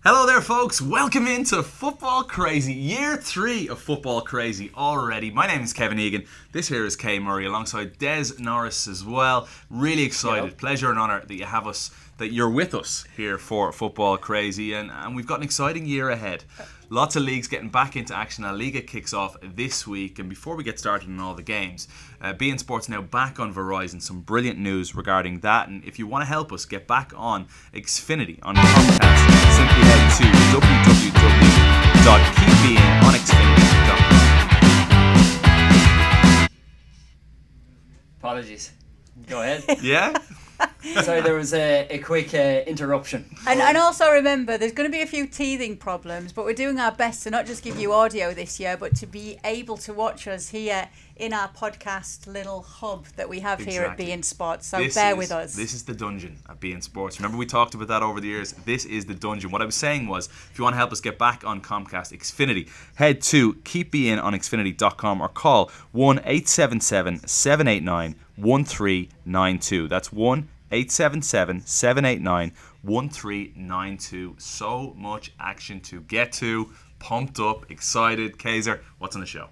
Hello there folks, welcome into Football Crazy, year 3 of Football Crazy already. My name is Kevin Egan, this here is Kay Murray alongside Des Norris as well. Really excited, Yep. Pleasure and honour that you're with us here for Football Crazy, and we've got an exciting year ahead. Lots of leagues getting back into action. Liga kicks off this week, and before we get started on all the games, beIN Sports now back on Verizon. Some brilliant news regarding that, and if you want to help us get back on Xfinity on Comcast, simply head to www.keepbeINonxfinity.com. Apologies. Go ahead. Yeah? Sorry, there was a quick interruption. And also remember, there's going to be a few teething problems, but we're doing our best to not just give you audio this year, but to be able to watch us here in our podcast little hub that we have here at beIN Sports. So bear with us. This is the dungeon at beIN Sports. Remember we talked about that over the years? This is the dungeon. What I was saying was, if you want to help us get back on Comcast Xfinity, head to keepbeINonxfinity.com or call 1-877-789-1392. That's 1-877-789-1392. So much action to get to. Pumped up, excited. Kaiser, what's on the show?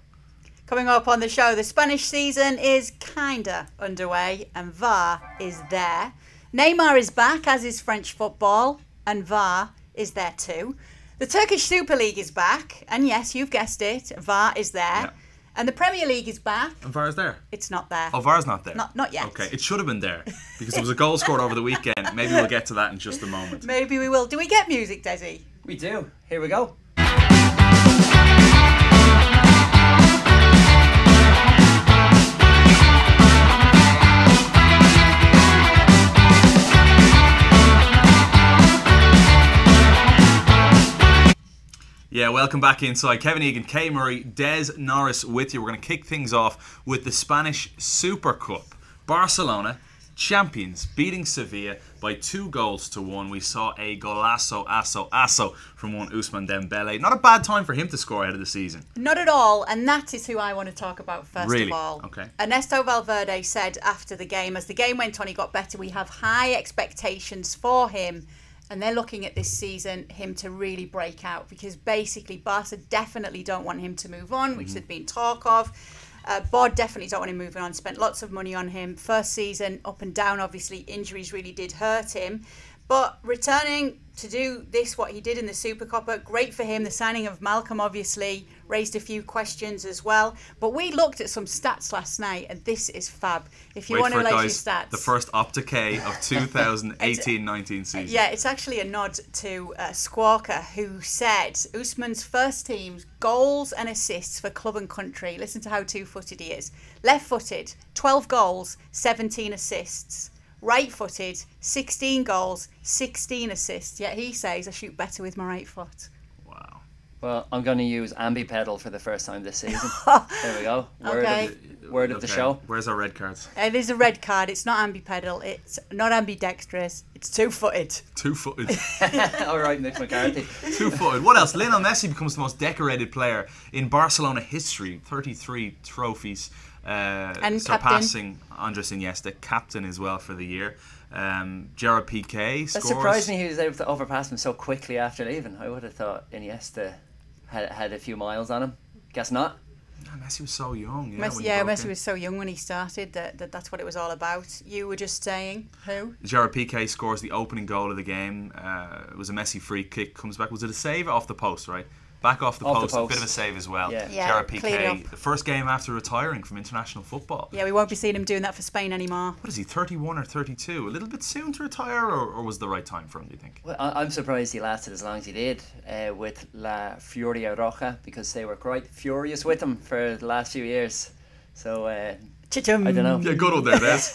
Coming up on the show, the Spanish season is kinda underway and VAR is there. Neymar is back, as is French football, and VAR is there too. The Turkish Super League is back, and yes, you've guessed it, VAR is there. Yeah. And the Premier League is back. And VAR's there? It's not there. Oh, VAR's not there? Not yet. Okay, it should have been there, because there was a goal scored over the weekend. Maybe we'll get to that in just a moment. Maybe we will. Do we get music, Desi? We do. Here we go. Yeah, welcome back inside. Kevin Egan, Kay Murray, Des Norris with you. We're going to kick things off with the Spanish Supercup. Barcelona, champions, beating Sevilla by 2-1. We saw a golazo from one Ousmane Dembele. Not a bad time for him to score ahead of the season. Not at all, and that is who I want to talk about first Really? of all. Okay. Ernesto Valverde said after the game, as the game went on, he got better. We have high expectations for him. And they're looking at this season, him to really break out, because basically Barca definitely don't want him to move on, which there'd been talk of. Bod definitely don't want him moving on, spent lots of money on him. First season, up and down, obviously, injuries really did hurt him. But returning to do this, what he did in the Super Cup, great for him. The signing of Malcolm, obviously, raised a few questions as well. But we looked at some stats last night, and this is fab. If you want to lace your stats. The first Opta-K of 2018-19 season. Yeah, it's actually a nod to Squawker, who said Ousmane's first team's goals and assists for club and country. Listen to how two-footed he is. Left-footed, 12 goals, 17 assists. Right-footed, 16 goals, 16 assists. Yet he says, I shoot better with my right foot. Wow. Well, I'm going to use ambi-pedal for the first time this season. There we go. Word of the show. Where's our red cards? It is a red card. It's not ambi-pedal. It's not ambidextrous. It's two-footed. Two-footed. All right, Nick McCarthy. Two-footed. What else? Lionel Messi becomes the most decorated player in Barcelona history. 33 trophies. And surpassing Andres Iniesta, captain as well for the year. Gerard Piqué scores. It surprised me he was able to overpass him so quickly after leaving. I would have thought Iniesta had a few miles on him. Guess not. No, Messi was so young. Messi was so young when he started that's what it was all about. You were just saying who? Gerard Piqué scores the opening goal of the game. It was a Messi free kick. Comes back. Was it a save off the post? Right. Back off the post, a bit of a save as well. Yeah. Gerard Piqué, the first game after retiring from international football. Yeah, we won't be seeing him doing that for Spain anymore. What is he, 31 or 32? A little bit soon to retire, or was the right time for him, do you think? Well, I'm surprised he lasted as long as he did with La Furia Roja, because they were quite furious with him for the last few years. So, I don't know. Yeah, good old there, Des.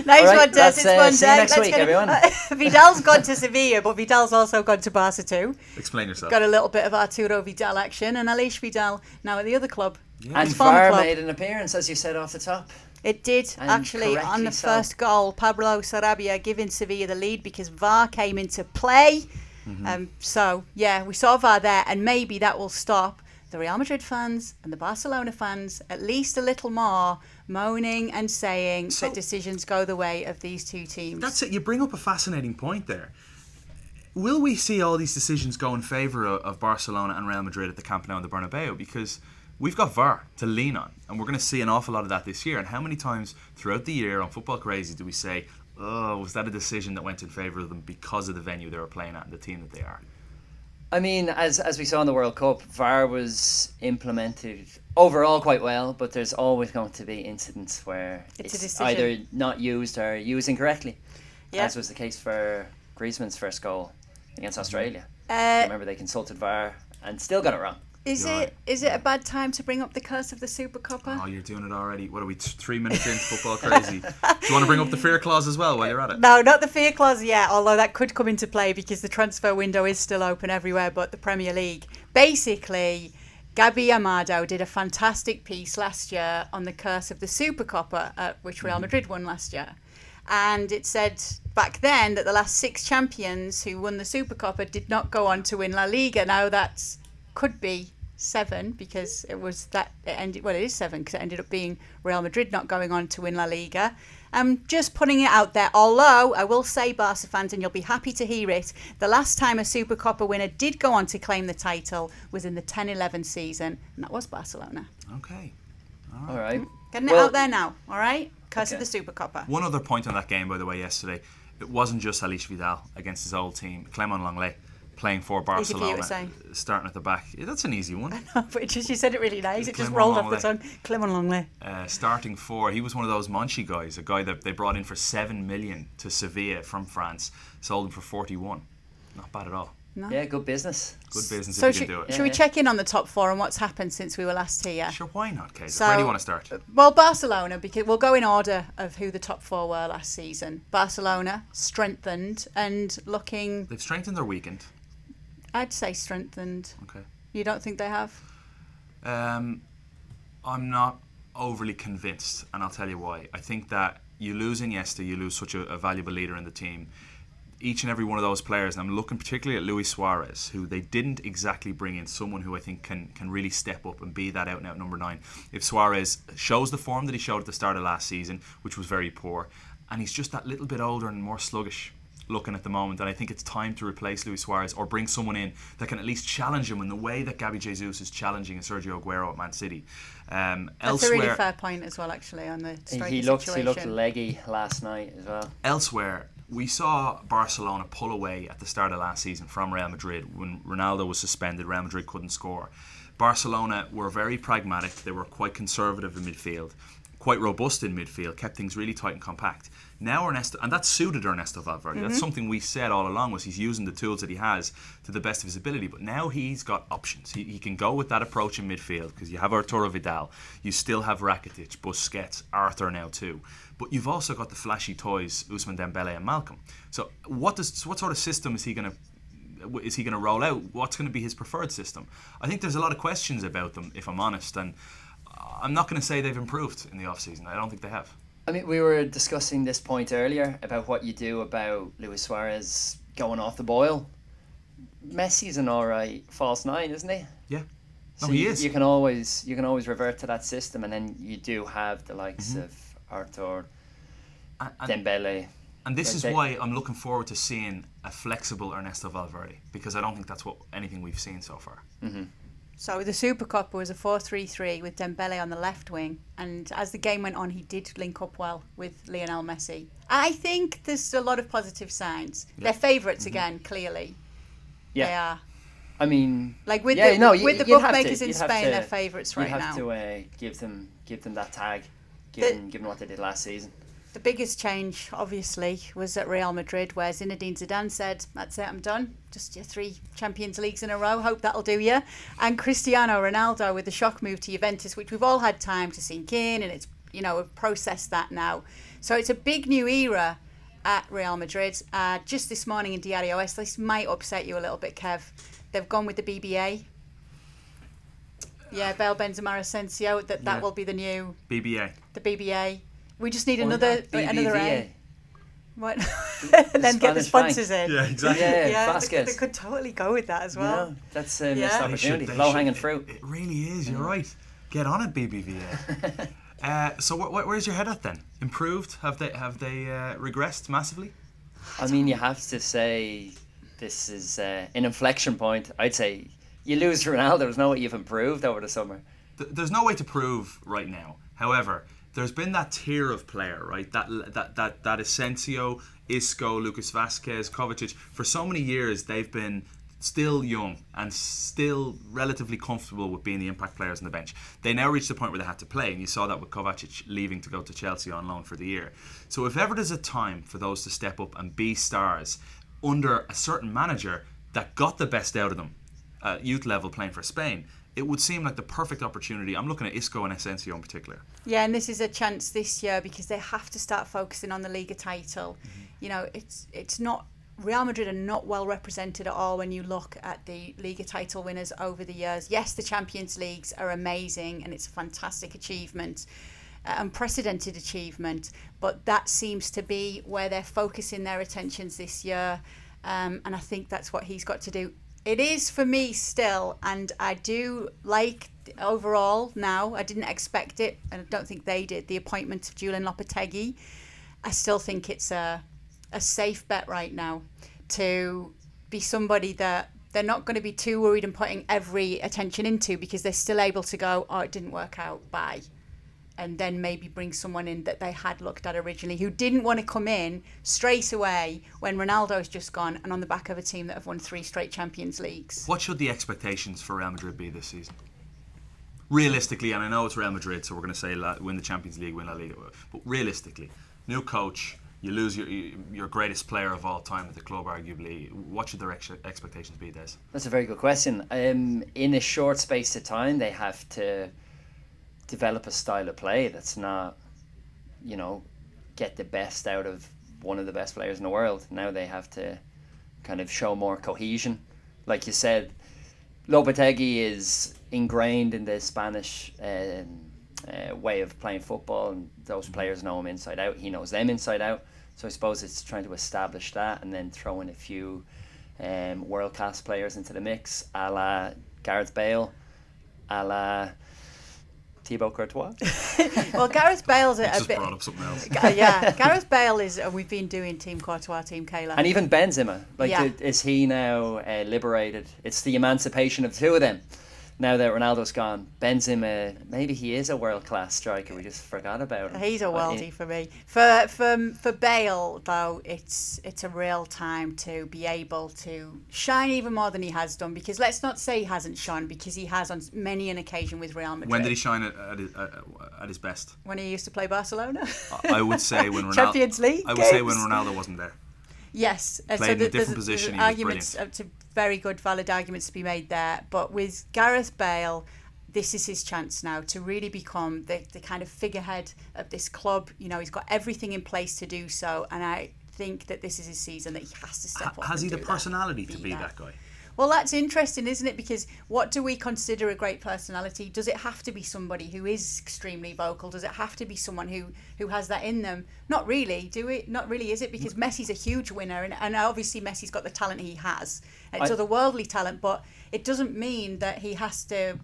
Nice right, one, Des. It's fun. See you next week, everyone. Vidal's gone to Sevilla, but Vidal's also gone to Barca too. Explain yourself. Got a little bit of Arturo Vidal action, and Alish Vidal now at the other club. Yeah. And VAR made an appearance, as you said off the top. It did, And actually, on the correctly so. first goal. Pablo Sarabia giving Sevilla the lead because VAR came into play. So, yeah, we saw VAR there, and maybe that will stop the Real Madrid fans and the Barcelona fans at least a little more moaning and saying that decisions go the way of these two teams. That's it. You bring up a fascinating point there. will we see all these decisions go in favour of Barcelona and Real Madrid at the Camp Nou and the Bernabeu? Because we've got VAR to lean on, and we're going to see an awful lot of that this year. And how many times throughout the year on Football Crazy do we say, oh, was that a decision that went in favour of them because of the venue they were playing at and the team that they are? I mean, as we saw in the World Cup, VAR was implemented overall quite well, but there's always going to be incidents where it's either not used or used incorrectly, as was the case for Griezmann's first goal against Australia. Remember, they consulted VAR and still got it wrong. Is it a bad time to bring up the curse of the Supercupper? Oh, you're doing it already. What are we, 3 minutes into Football Crazy? Do you want to bring up the fear clause as well while you're at it? No, not the fear clause yet, although that could come into play because the transfer window is still open everywhere but the Premier League. Basically, Gabi Amado did a fantastic piece last year on the curse of the Supercupper, which Real Madrid won last year. And it said back then that the last 6 champions who won the Supercupper did not go on to win La Liga. Now that's could be 7 because it was that it ended. Well, it is 7 because it ended up being Real Madrid not going on to win La Liga. I'm just putting it out there. Although I will say, Barca fans, and you'll be happy to hear it, the last time a Supercopper winner did go on to claim the title was in the 10-11 season, and that was Barcelona. Okay. All right. Getting it out there now. All right. Curse of the Supercopper. One other point on that game, by the way, yesterday, it wasn't just Alice Vidal against his old team, Clement Lenglet, playing for Barcelona, starting at the back. Yeah, that's an easy one. I know, but you said it really nice. It just rolled off the tongue. Clement Lenglet. Starting for, he was one of those Monchi guys, a guy that they brought in for 7 million to Sevilla from France, sold him for 41. Not bad at all. No. Yeah, good business. Good business so if you can do it. Should we check in on the top 4 and what's happened since we were last here? Sure, why not, Kay? Where do you want to start? Well, Barcelona, because we'll go in order of who the top 4 were last season. Barcelona, strengthened and looking... They've strengthened their weekend. I'd say strengthened. Okay. You don't think they have? I'm not overly convinced, and I'll tell you why. I think that you lose Iniesta, you lose such a valuable leader in the team. Each and every one of those players, and I'm looking particularly at Luis Suarez, who they didn't exactly bring in someone who I think can really step up and be that out-and-out number 9. If Suarez shows the form that he showed at the start of last season, which was very poor, and he's just that little bit older and more sluggish looking at the moment, and I think it's time to replace Luis Suarez or bring someone in that can at least challenge him in the way that Gabi Jesus is challenging Sergio Aguero at Man City. That's a really fair point as well, actually, on the striking situation. He looked leggy last night as well. Elsewhere, we saw Barcelona pull away at the start of last season from Real Madrid when Ronaldo was suspended. Real Madrid couldn't score. Barcelona were very pragmatic. They were quite conservative in midfield, quite robust in midfield, kept things really tight and compact. Now Ernesto, and that suited Ernesto Valverde. That's something we said all along, was he's using the tools that he has to the best of his ability. But now he's got options. He can go with that approach in midfield because you have Arturo Vidal, you still have Rakitic, Busquets, Arthur now too. But you've also got the flashy toys, Ousmane Dembele and Malcolm. So what sort of system is he going to roll out? What's going to be his preferred system? I think there's a lot of questions about them, if I'm honest, and I'm not going to say they've improved in the off-season. I don't think they have. I mean, we were discussing this point earlier about what you do about Luis Suarez going off the boil. Messi's an alright false 9, isn't he? Yeah. So he is. You can always revert to that system, and then you do have the likes of Arthur, Dembele. And this is why I'm looking forward to seeing a flexible Ernesto Valverde, because I don't think that's anything we've seen so far. So the Supercup was a 4-3-3 with Dembele on the left wing, and as the game went on, he did link up well with Lionel Messi. I think there's a lot of positive signs. Yeah. They're favourites again, clearly. Yeah. They are. I mean, like with the bookmakers in Spain, they're favourites right now. You have to give them that tag, given what they did last season. The biggest change, obviously, was at Real Madrid, where Zinedine Zidane said, "That's it, I'm done. Just your 3 Champions Leagues in a row. Hope that'll do you." And Cristiano Ronaldo with the shock move to Juventus, which we've all had time to sink in, and it's we've processed that now. So it's a big new era at Real Madrid. Just this morning in Diario Es, this might upset you a little bit, Kev. They've gone with the BBA. Yeah, Bale, Benzema, Asensio. That will be the new BBA. The BBA. We just need another A. What? And then get the sponsors in. Yeah, exactly. Yeah, they could totally go with that as well. No, that's a missed opportunity. Low-hanging fruit. It really is. You're right. Get on it, BBVA. So where's your head at then? Improved? Have they regressed massively? I mean, you have to say this is an inflection point. I'd say you lose Ronaldo, there's no way you've improved over the summer. There's no way to prove right now. However, there's been that tier of player, right? That Asensio, Isco, Lucas Vazquez, Kovacic. For so many years, they've been still young and still relatively comfortable with being the impact players on the bench. They now reached the point where they had to play, and you saw that with Kovacic leaving to go to Chelsea on loan for the year. So if ever there's a time for those to step up and be stars under a certain manager that got the best out of them at youth level playing for Spain, it would seem like the perfect opportunity. I'm looking at Isco and Asensio in particular. Yeah, and this is a chance this year because they have to start focusing on the Liga title. You know, it's not, Real Madrid are not well represented at all when you look at the Liga title winners over the years. Yes, the Champions Leagues are amazing and it's a fantastic achievement, unprecedented achievement, but that seems to be where they're focusing their attentions this year, and I think that's what he's got to do. It is for me still, and I do like overall now. I didn't expect it, and I don't think they did, the appointment of Julian Lopetegui. I still think it's a safe bet right now to be somebody that they're not going to be too worried and putting every attention into, because they're still able to go, oh, it didn't work out, bye. And then maybe bring someone in that they had looked at originally, who didn't want to come in straight away when Ronaldo's just gone and on the back of a team that have won 3 straight Champions Leagues. What should the expectations for Real Madrid be this season? Realistically, and I know it's Real Madrid, so we're going to say win the Champions League, win La Liga, but realistically, new coach, you lose your greatest player of all time at the club, arguably. What should their expectations be, Des? That's a very good question. In a short space of time, they have to develop a style of play that's not, you know, get the best out of one of the best players in the world. Now they have to kind of show more cohesion. Like you said, Lopetegui is ingrained in the Spanish way of playing football, and those players know him inside out. He knows them inside out. So I suppose it's trying to establish that and then throw in a few world-class players into the mix, a la Gareth Bale, a la Thibaut Courtois. Well, Gareth Bale's just brought up something else. Yeah, Gareth Bale is. We've been doing Team Courtois, Team Kayla, and even Benzema. Is he now liberated? It's the emancipation of the two of them. Now that Ronaldo's gone, Benzema, maybe he is a world-class striker. We just forgot about him. He's a worldie for me. For Bale, though, it's a real time to be able to shine even more than he has done. Because let's not say he hasn't shone, because he has on many an occasion with Real Madrid. When did he shine at his best? When he used to play Barcelona. I would say when Ronaldo. Champions League. I would say when Ronaldo wasn't there. Yes, Played in a different position. He was arguments, very good, valid arguments to be made there. But with Gareth Bale, this is his chance now to really become the kind of figurehead of this club. You know, he's got everything in place to do so, and I think that this is his season that he has to step up. Has he the personality to be that guy? Well, that's interesting, isn't it? Because what do we consider a great personality? Does it have to be somebody who is extremely vocal? Does it have to be someone who has that in them? Not really, do it? Not really, is it? Because Messi's a huge winner, and obviously Messi's got the talent he has. It's otherworldly talent, but it doesn't mean that he has to,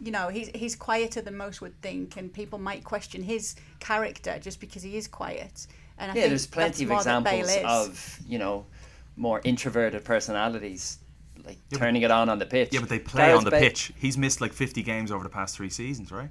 you know, he's quieter than most would think, and people might question his character just because he is quiet. And I think there's plenty of examples of, you know, more introverted personalities, like turning it on the pitch. Yeah, but they play on the pitch. He's missed like 50 games over the past 3 seasons, right?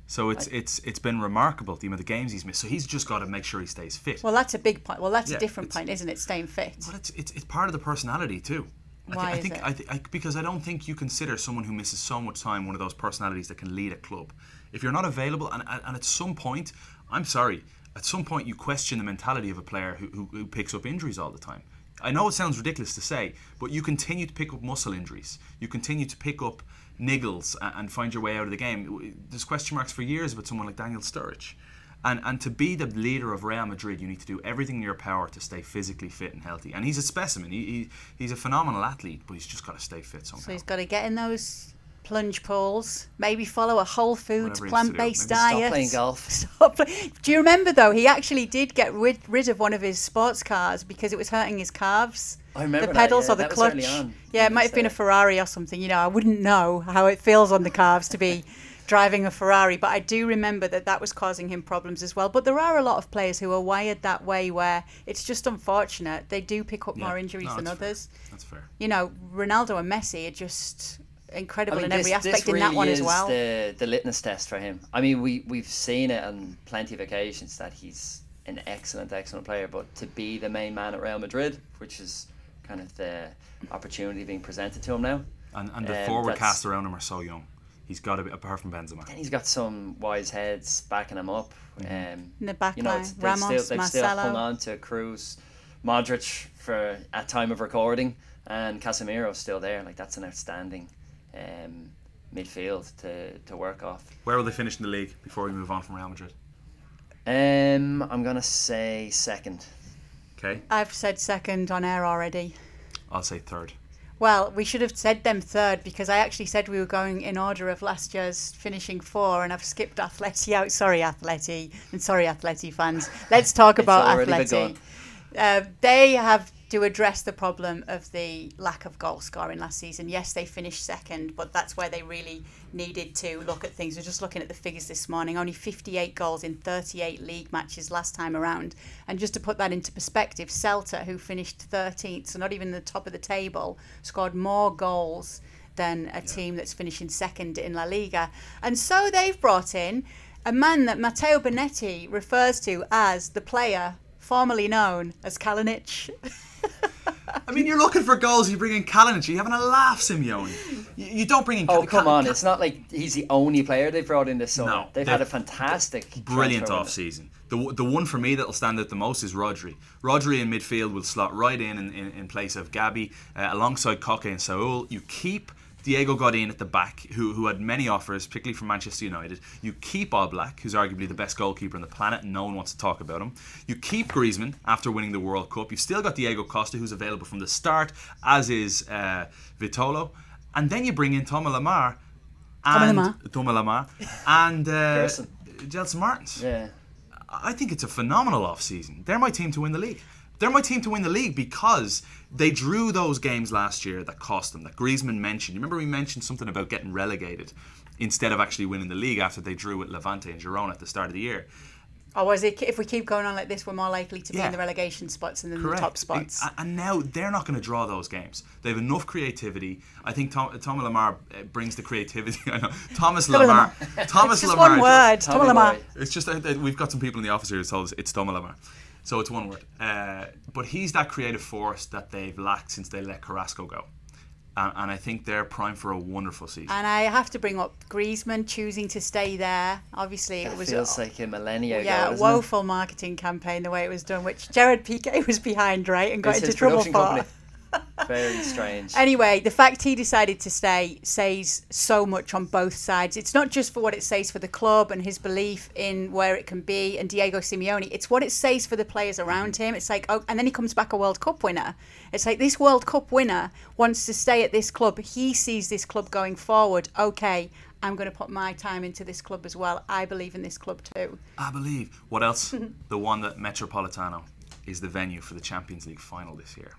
So it's been remarkable the amount of games he's missed. So he's just got to make sure he stays fit. Well, that's a big point. Well, that's a different point, isn't it? Staying fit. But it's part of the personality too. Why is it? Because I don't think you consider someone who misses so much time one of those personalities that can lead a club. If you're not available, and at some point, I'm sorry, at some point you question the mentality of a player who picks up injuries all the time. I know it sounds ridiculous to say, but you continue to pick up muscle injuries. You continue to pick up niggles and find your way out of the game. There's question marks for years about someone like Daniel Sturridge. And to be the leader of Real Madrid, you need to do everything in your power to stay physically fit and healthy. And he's a specimen. He's a phenomenal athlete, but he's just got to stay fit somehow. So he's got to get in those plunge pools, maybe follow a whole foods, plant-based diet. Stop playing golf. Do you remember, though, he actually did get rid of one of his sports cars because it was hurting his calves. I remember the pedals or the that clutch. Was early on. Yeah, it might have been a Ferrari or something. You know, I wouldn't know how it feels on the calves to be driving a Ferrari, but I do remember that was causing him problems as well. But there are a lot of players who are wired that way, where it's just unfortunate. They do pick up more injuries than others. That's fair. You know, Ronaldo and Messi are just incredible in every this aspect really in that one as is well. the litmus test for him. I mean, we've seen it on plenty of occasions that he's an excellent player, but to be the main man at Real Madrid, which is kind of the opportunity being presented to him now. And the forward cast around him are so young. He's got to be, apart from Benzema. And he's got some wise heads backing him up. In the back you know, line, Ramos, they've still Marcelo. hung on to Cruz, Modric for at time of recording, and Casemiro's still there. Like, that's an outstanding midfield to work off. Where will they finish in the league before we move on from Real Madrid? I'm gonna say second. Okay. I've said second on air already. I'll say third. Well, we should have said them third because I actually said we were going in order of last year's finishing 4 and I've skipped Atleti out. Sorry, Atleti. And sorry, Atleti fans. Let's talk about Atleti. They have to address the problem of the lack of goal scoring last season. Yes, they finished second, but that's where they really needed to look at things. We're just looking at the figures this morning. Only 58 goals in 38 league matches last time around. And just to put that into perspective, Celta, who finished 13th, so not even the top of the table, scored more goals than a team that's finishing second in La Liga. And so they've brought in a man that Matteo Bonetti refers to as the player formerly known as Kalinic. I mean, you're looking for goals, you bring in Kalinic, you're having a laugh, Simeone. You don't bring in Oh, come on, it's not like he's the only player they've brought in this summer. No, they've had a fantastic brilliant transfer off-season. The one for me that'll stand out the most is Rodri. Rodri in midfield will slot right in place of Gabi, alongside Koke and Saul. You keep Diego Godin at the back, who had many offers, particularly from Manchester United. You keep Oblak, who's arguably the best goalkeeper on the planet, and no one wants to talk about him. You keep Griezmann after winning the World Cup. You've still got Diego Costa, who's available from the start, as is Vitolo. And then you bring in Thomas Lemar and Gelson Martins. Yeah. I think it's a phenomenal off-season. They're my team to win the league. They're my team to win the league because they drew those games last year that cost them, that Griezmann mentioned. You remember we mentioned something about getting relegated instead of actually winning the league after they drew with Levante and Girona at the start of the year. Or was it, if we keep going on like this, we're more likely to be in the relegation spots than in the top spots? And now they're not going to draw those games. They have enough creativity. I think Thomas Lemar brings the creativity. I know. Thomas Lemar. It's just one word. Thomas Lemar. It's just we've got some people in the office here who told us it's Thomas Lemar. So it's one word. But he's that creative force that they've lacked since they let Carrasco go. And I think they're primed for a wonderful season. And I have to bring up Griezmann choosing to stay there. Obviously, it feels like a millennia ago. Yeah, a woeful marketing campaign the way it was done, which Gerard Piqué was behind, right, and got into trouble for. Very strange. Anyway, the fact he decided to stay says so much on both sides. It's not just for what it says for the club and his belief in where it can be and Diego Simeone. It's what it says for the players around him. It's like, oh, and then he comes back a World Cup winner. It's like this World Cup winner wants to stay at this club. He sees this club going forward. Okay, I'm going to put my time into this club as well. I believe in this club too. I believe. What else? The one that Metropolitano is the venue for the Champions League final this year.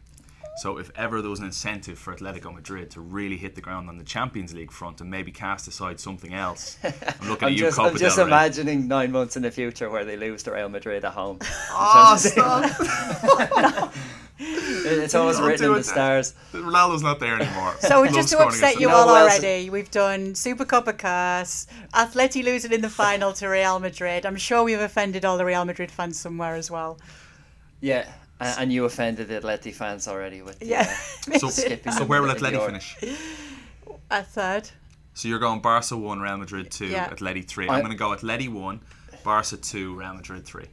So if ever there was an incentive for Atletico Madrid to really hit the ground on the Champions League front and maybe cast aside something else, I'm looking at you, Copa I'm just del Rey. Imagining 9 months in the future where they lose to Real Madrid at home. Oh, stop! It's always written in the stars. Ronaldo's not there anymore. So just to upset you all already, we've done Supercup of curse, Atleti losing in the final to Real Madrid. I'm sure we've offended all the Real Madrid fans somewhere as well. Yeah. And you offended the Atleti fans already with the, so where will Atleti finish? A third. So you're going Barca 1, Real Madrid 2, Atleti 3. I'm going to go Atleti 1, Barca 2, Real Madrid 3.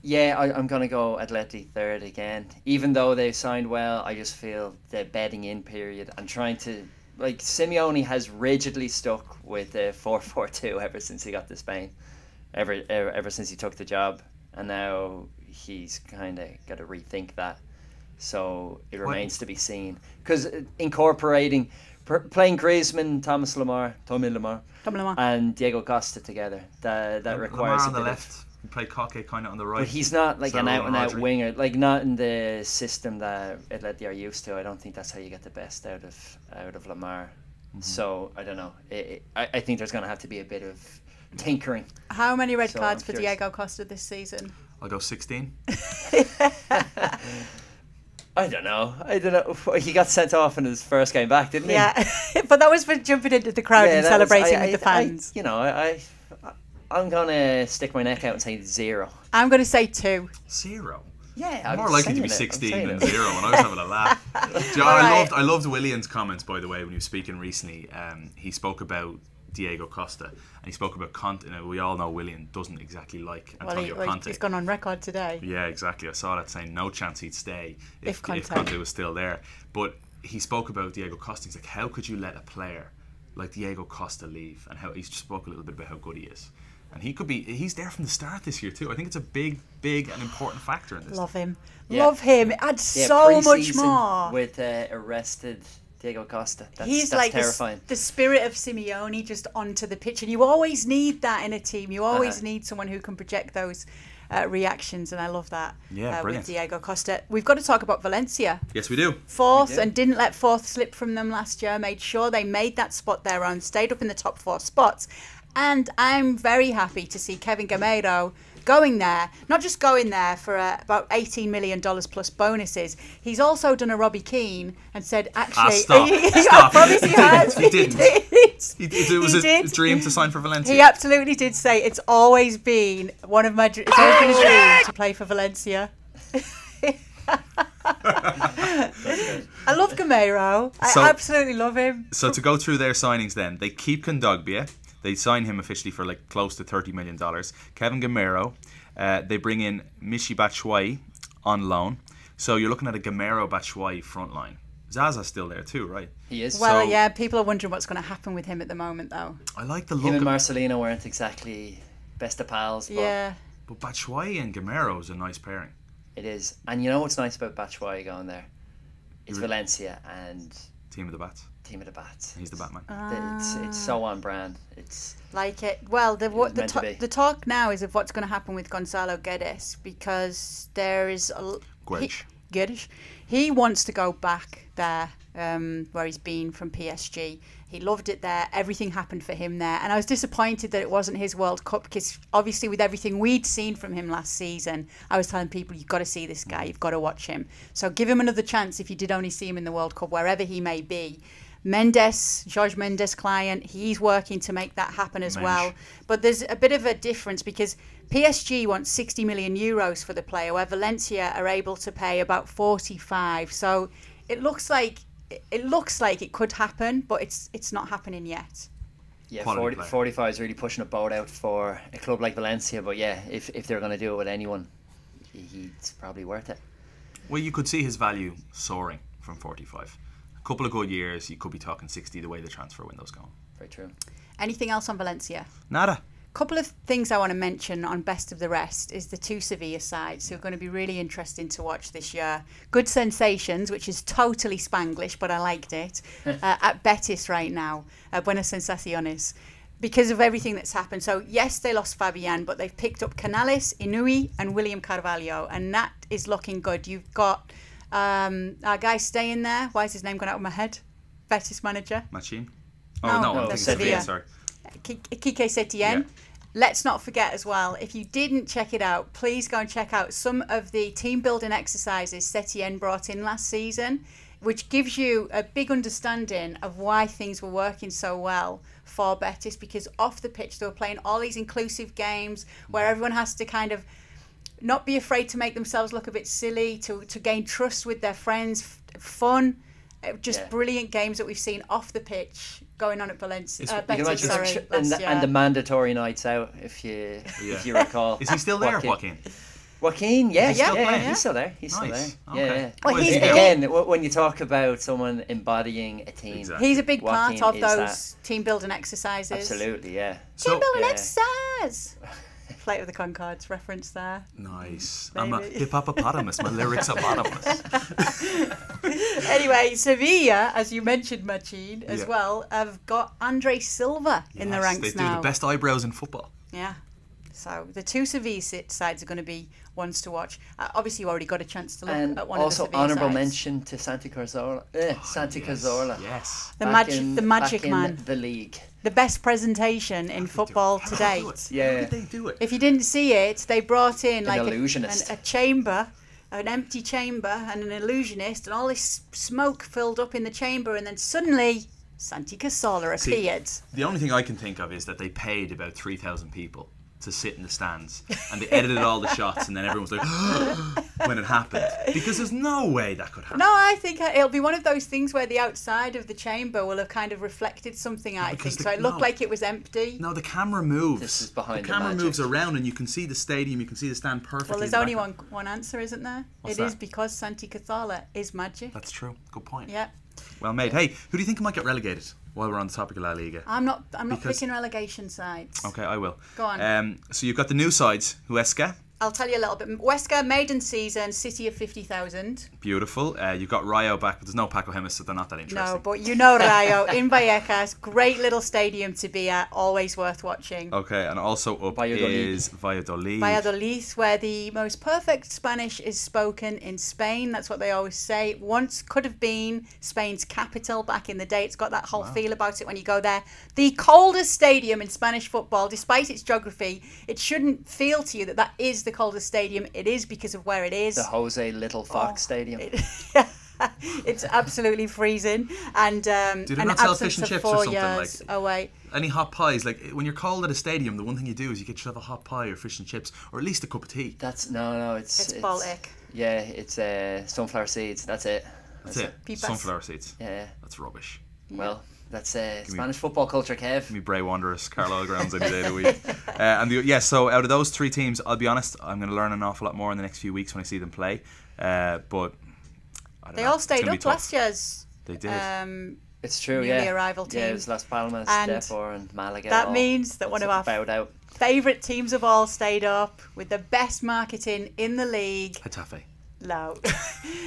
Yeah, I'm going to go Atleti third again. Even though they've signed well, I just feel the bedding in period and trying to... Like, Simeone has rigidly stuck with the 4-4-2 ever since he got to Spain. Ever since he took the job. And now he's kind of got to rethink that. So it remains to be seen. Because incorporating, playing Griezmann, Thomas Lemar, and Diego Costa together, that requires Lemar a on the bit left. You play Koke kind of on the right. But he's not like an out-and-out winger. Like, not in the system that Atleti are used to. I don't think that's how you get the best out of Lemar. Mm-hmm. So, I don't know. I think there's going to have to be a bit of tinkering. How many red cards for Diego Costa this season? I'll go 16. I don't know. He got sent off in his first game back, didn't he? Yeah, but that was for jumping into the crowd and celebrating with the fans. I'm gonna stick my neck out and say 0. I'm going to say 2. 0. Yeah, I'm more likely to be 16 than 0 when I was having a laugh. I loved Willian's comments, by the way, when he was speaking recently. He spoke about Diego Costa and he spoke about Conte. We all know Willian doesn't exactly like Antonio Conte. He's gone on record today. Yeah, exactly. I saw that saying no chance he'd stay if Conte was still there. But he spoke about Diego Costa. He's like, how could you let a player like Diego Costa leave? And he spoke a little bit about how good he is. And he's there from the start this year too. I think it's a big and important factor in this. Love him. Love him. Add so much more. With arrested Diego Costa. That's like terrifying. The spirit of Simeone just onto the pitch. And you always need that in a team. You always need someone who can project those reactions. And I love that with Diego Costa. We've got to talk about Valencia. Yes, we do. Fourth, and didn't let fourth slip from them last year. Made sure they made that spot their own. Stayed up in the top 4 spots. And I'm very happy to see Kevin Gameiro going there, not just going there for about $18 million plus bonuses. He's also done a Robbie Keane and said, actually, stop. I promise he has. He didn't. It was a dream to sign for Valencia. He absolutely did say it's always been a dream to play for Valencia. I love Gameiro. I absolutely love him. So to go through their signings then, they keep Kondogbia. They sign him officially for like close to $30 million. Kevin Gameiro. They bring in Michy Batshuayi on loan. So you're looking at a Gameiro Batshuayi front line. Zaza's still there too, right? He is. Well, yeah, people are wondering what's going to happen with him at the moment, though. I like the look. Him and Marcelino weren't exactly best of pals. Yeah. But Batshuayi and Gameiro is a nice pairing. It is. And you know what's nice about Batshuayi going there? It's Valencia and... Team of the Bats. He's the Batman. It's so on brand. It's like it. Well, the talk now is of what's going to happen with Gonzalo Guedes, because there is Guedes. He wants to go back there where he's been from PSG. He loved it there. Everything happened for him there. And I was disappointed that it wasn't his World Cup, because obviously with everything we'd seen from him last season, I was telling people, you've got to see this guy. You've got to watch him. So give him another chance if you did only see him in the World Cup, wherever he may be. Jorge Mendes client, he's working to make that happen as well. But there's a bit of a difference, because PSG wants 60 million euros for the player, where Valencia are able to pay about 45. So it looks like it could happen, but it's not happening yet. Yeah, 45 is really pushing a boat out for a club like Valencia. But yeah, if they're going to do it with anyone, he's probably worth it. Well, you could see his value soaring from 45. A couple of good years, you could be talking 60 the way the transfer window's going. Very true. Anything else on Valencia? Nada. Couple of things I want to mention on Best of the Rest is the 2 Sevilla sides who are going to be really interesting to watch this year. Good Sensations, which is totally Spanglish, but I liked it, at Betis right now, Buenas Sensaciones, because of everything that's happened. So yes, they lost Fabian, but they've picked up Canales, Inui and William Carvalho, and that is looking good. You've got our guy staying there. Why is his name gone out of my head? Betis manager. Machine? No, I'm thinking sorry. Kike Setien. Yeah. Let's not forget as well, if you didn't check it out, please go and check out some of the team building exercises Setien brought in last season, which gives you a big understanding of why things were working so well for Betis, because off the pitch they were playing all these inclusive games where everyone has to kind of not be afraid to make themselves look a bit silly, to gain trust with their friends, fun, brilliant games that we've seen off the pitch going on at Valencia. Betis, and the mandatory nights out, if you recall. Is he still there, Joaquin? Joaquin, yeah, he's still there. He's still there. Yeah. Well, again, when you talk about someone embodying a team, he's a big part of those team building exercises. Absolutely, yeah. Team building exercise. Flight of the Conchords reference there. Nice. I'm a hippopotamus. My lyrics are bottomless. Anyway, Sevilla, as you mentioned, Machine, as well, have got Andre Silva in the ranks now. They do the best eyebrows in football. Yeah. So the 2 Sevilla sides are going to be ones to watch. Obviously, you already got a chance to look at one of the Sevilla sides. Also, honourable mention to Santi Cazorla. Cazorla. Yes. The magic man. The league. The best presentation in football to date. Yeah. How did they do it? If you didn't see it, they brought in like illusionist. a chamber an empty chamber and an illusionist, and all this smoke filled up in the chamber, and then suddenly Santi Cazorla appeared. The only thing I can think of is that they paid about 3,000 people to sit in the stands, and they edited all the shots, and then everyone was like when it happened, because there's no way that could happen. No, I think it'll be one of those things where the outside of the chamber will have kind of reflected something, I think, so it looked like it was empty. No, the camera moves. This is behind the camera moves around, and you can see the stadium, you can see the stand perfectly. Well, there's only one answer, isn't there? What's It is that? because Santi Cazorla is magic. That's true. Good point. Yeah. Well made. Hey, who do you think might get relegated while we're on the topic of La Liga? I'm not picking relegation sides. Okay, I will. Go on. So you've got the new sides, Huesca. I'll tell you a little bit. Huesca, maiden season, city of 50,000. Beautiful. You've got Rayo back, but there's no Paco Gemes, so they're not that interesting. No, but you know Rayo in Vallecas. Great little stadium to be at. Always worth watching. Okay, and also up is Valladolid. Valladolid, where the most perfect Spanish is spoken in Spain. That's what they always say. Once could have been Spain's capital back in the day. It's got that whole feel about it when you go there. The coldest stadium in Spanish football, despite its geography. It shouldn't feel to you that that is the coldest stadium. It is because of where it is. The Jose Little Fox Stadium. It's absolutely freezing, and do they not sell fish and chips or something like? Away. Any hot pies? Like when you're cold at a stadium, the one thing you do is you get yourself a hot pie or fish and chips, or at least a cup of tea. That's no, It's Baltic. Yeah, it's sunflower seeds. That's it. That's it. Sunflower seeds. Yeah. That's rubbish. Well, that's Spanish football culture, Kev. Give me Bray Wanderers, Carlisle Grounds any day of the week. So out of those three teams, I'll be honest, I'm going to learn an awful lot more in the next few weeks when I see them play. But they all stayed up last year's. They did. It's true, newly arrival team. Yeah, it was Las Palmas, Depor, and Malaga. That means that one of our favourite teams have all stayed up with the best marketing in the league. Getafe. No,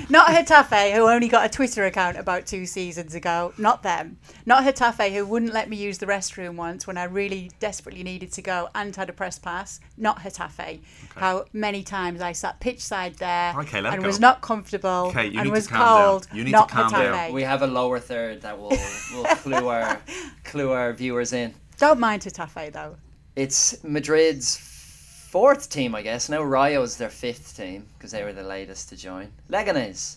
not Getafe, who only got a Twitter account about 2 seasons ago. Not them. Not Getafe, who wouldn't let me use the restroom once when I really desperately needed to go and had a press pass. Not Getafe. Okay. How many times I sat pitch side there and was not comfortable and was cold. You need not to calm Getafe. down. We have a lower third that will clue our viewers in. Don't mind Getafe though. It's Madrid's 4th team, I guess. Now Rayo's their 5th team because they were the latest to join. Leganés.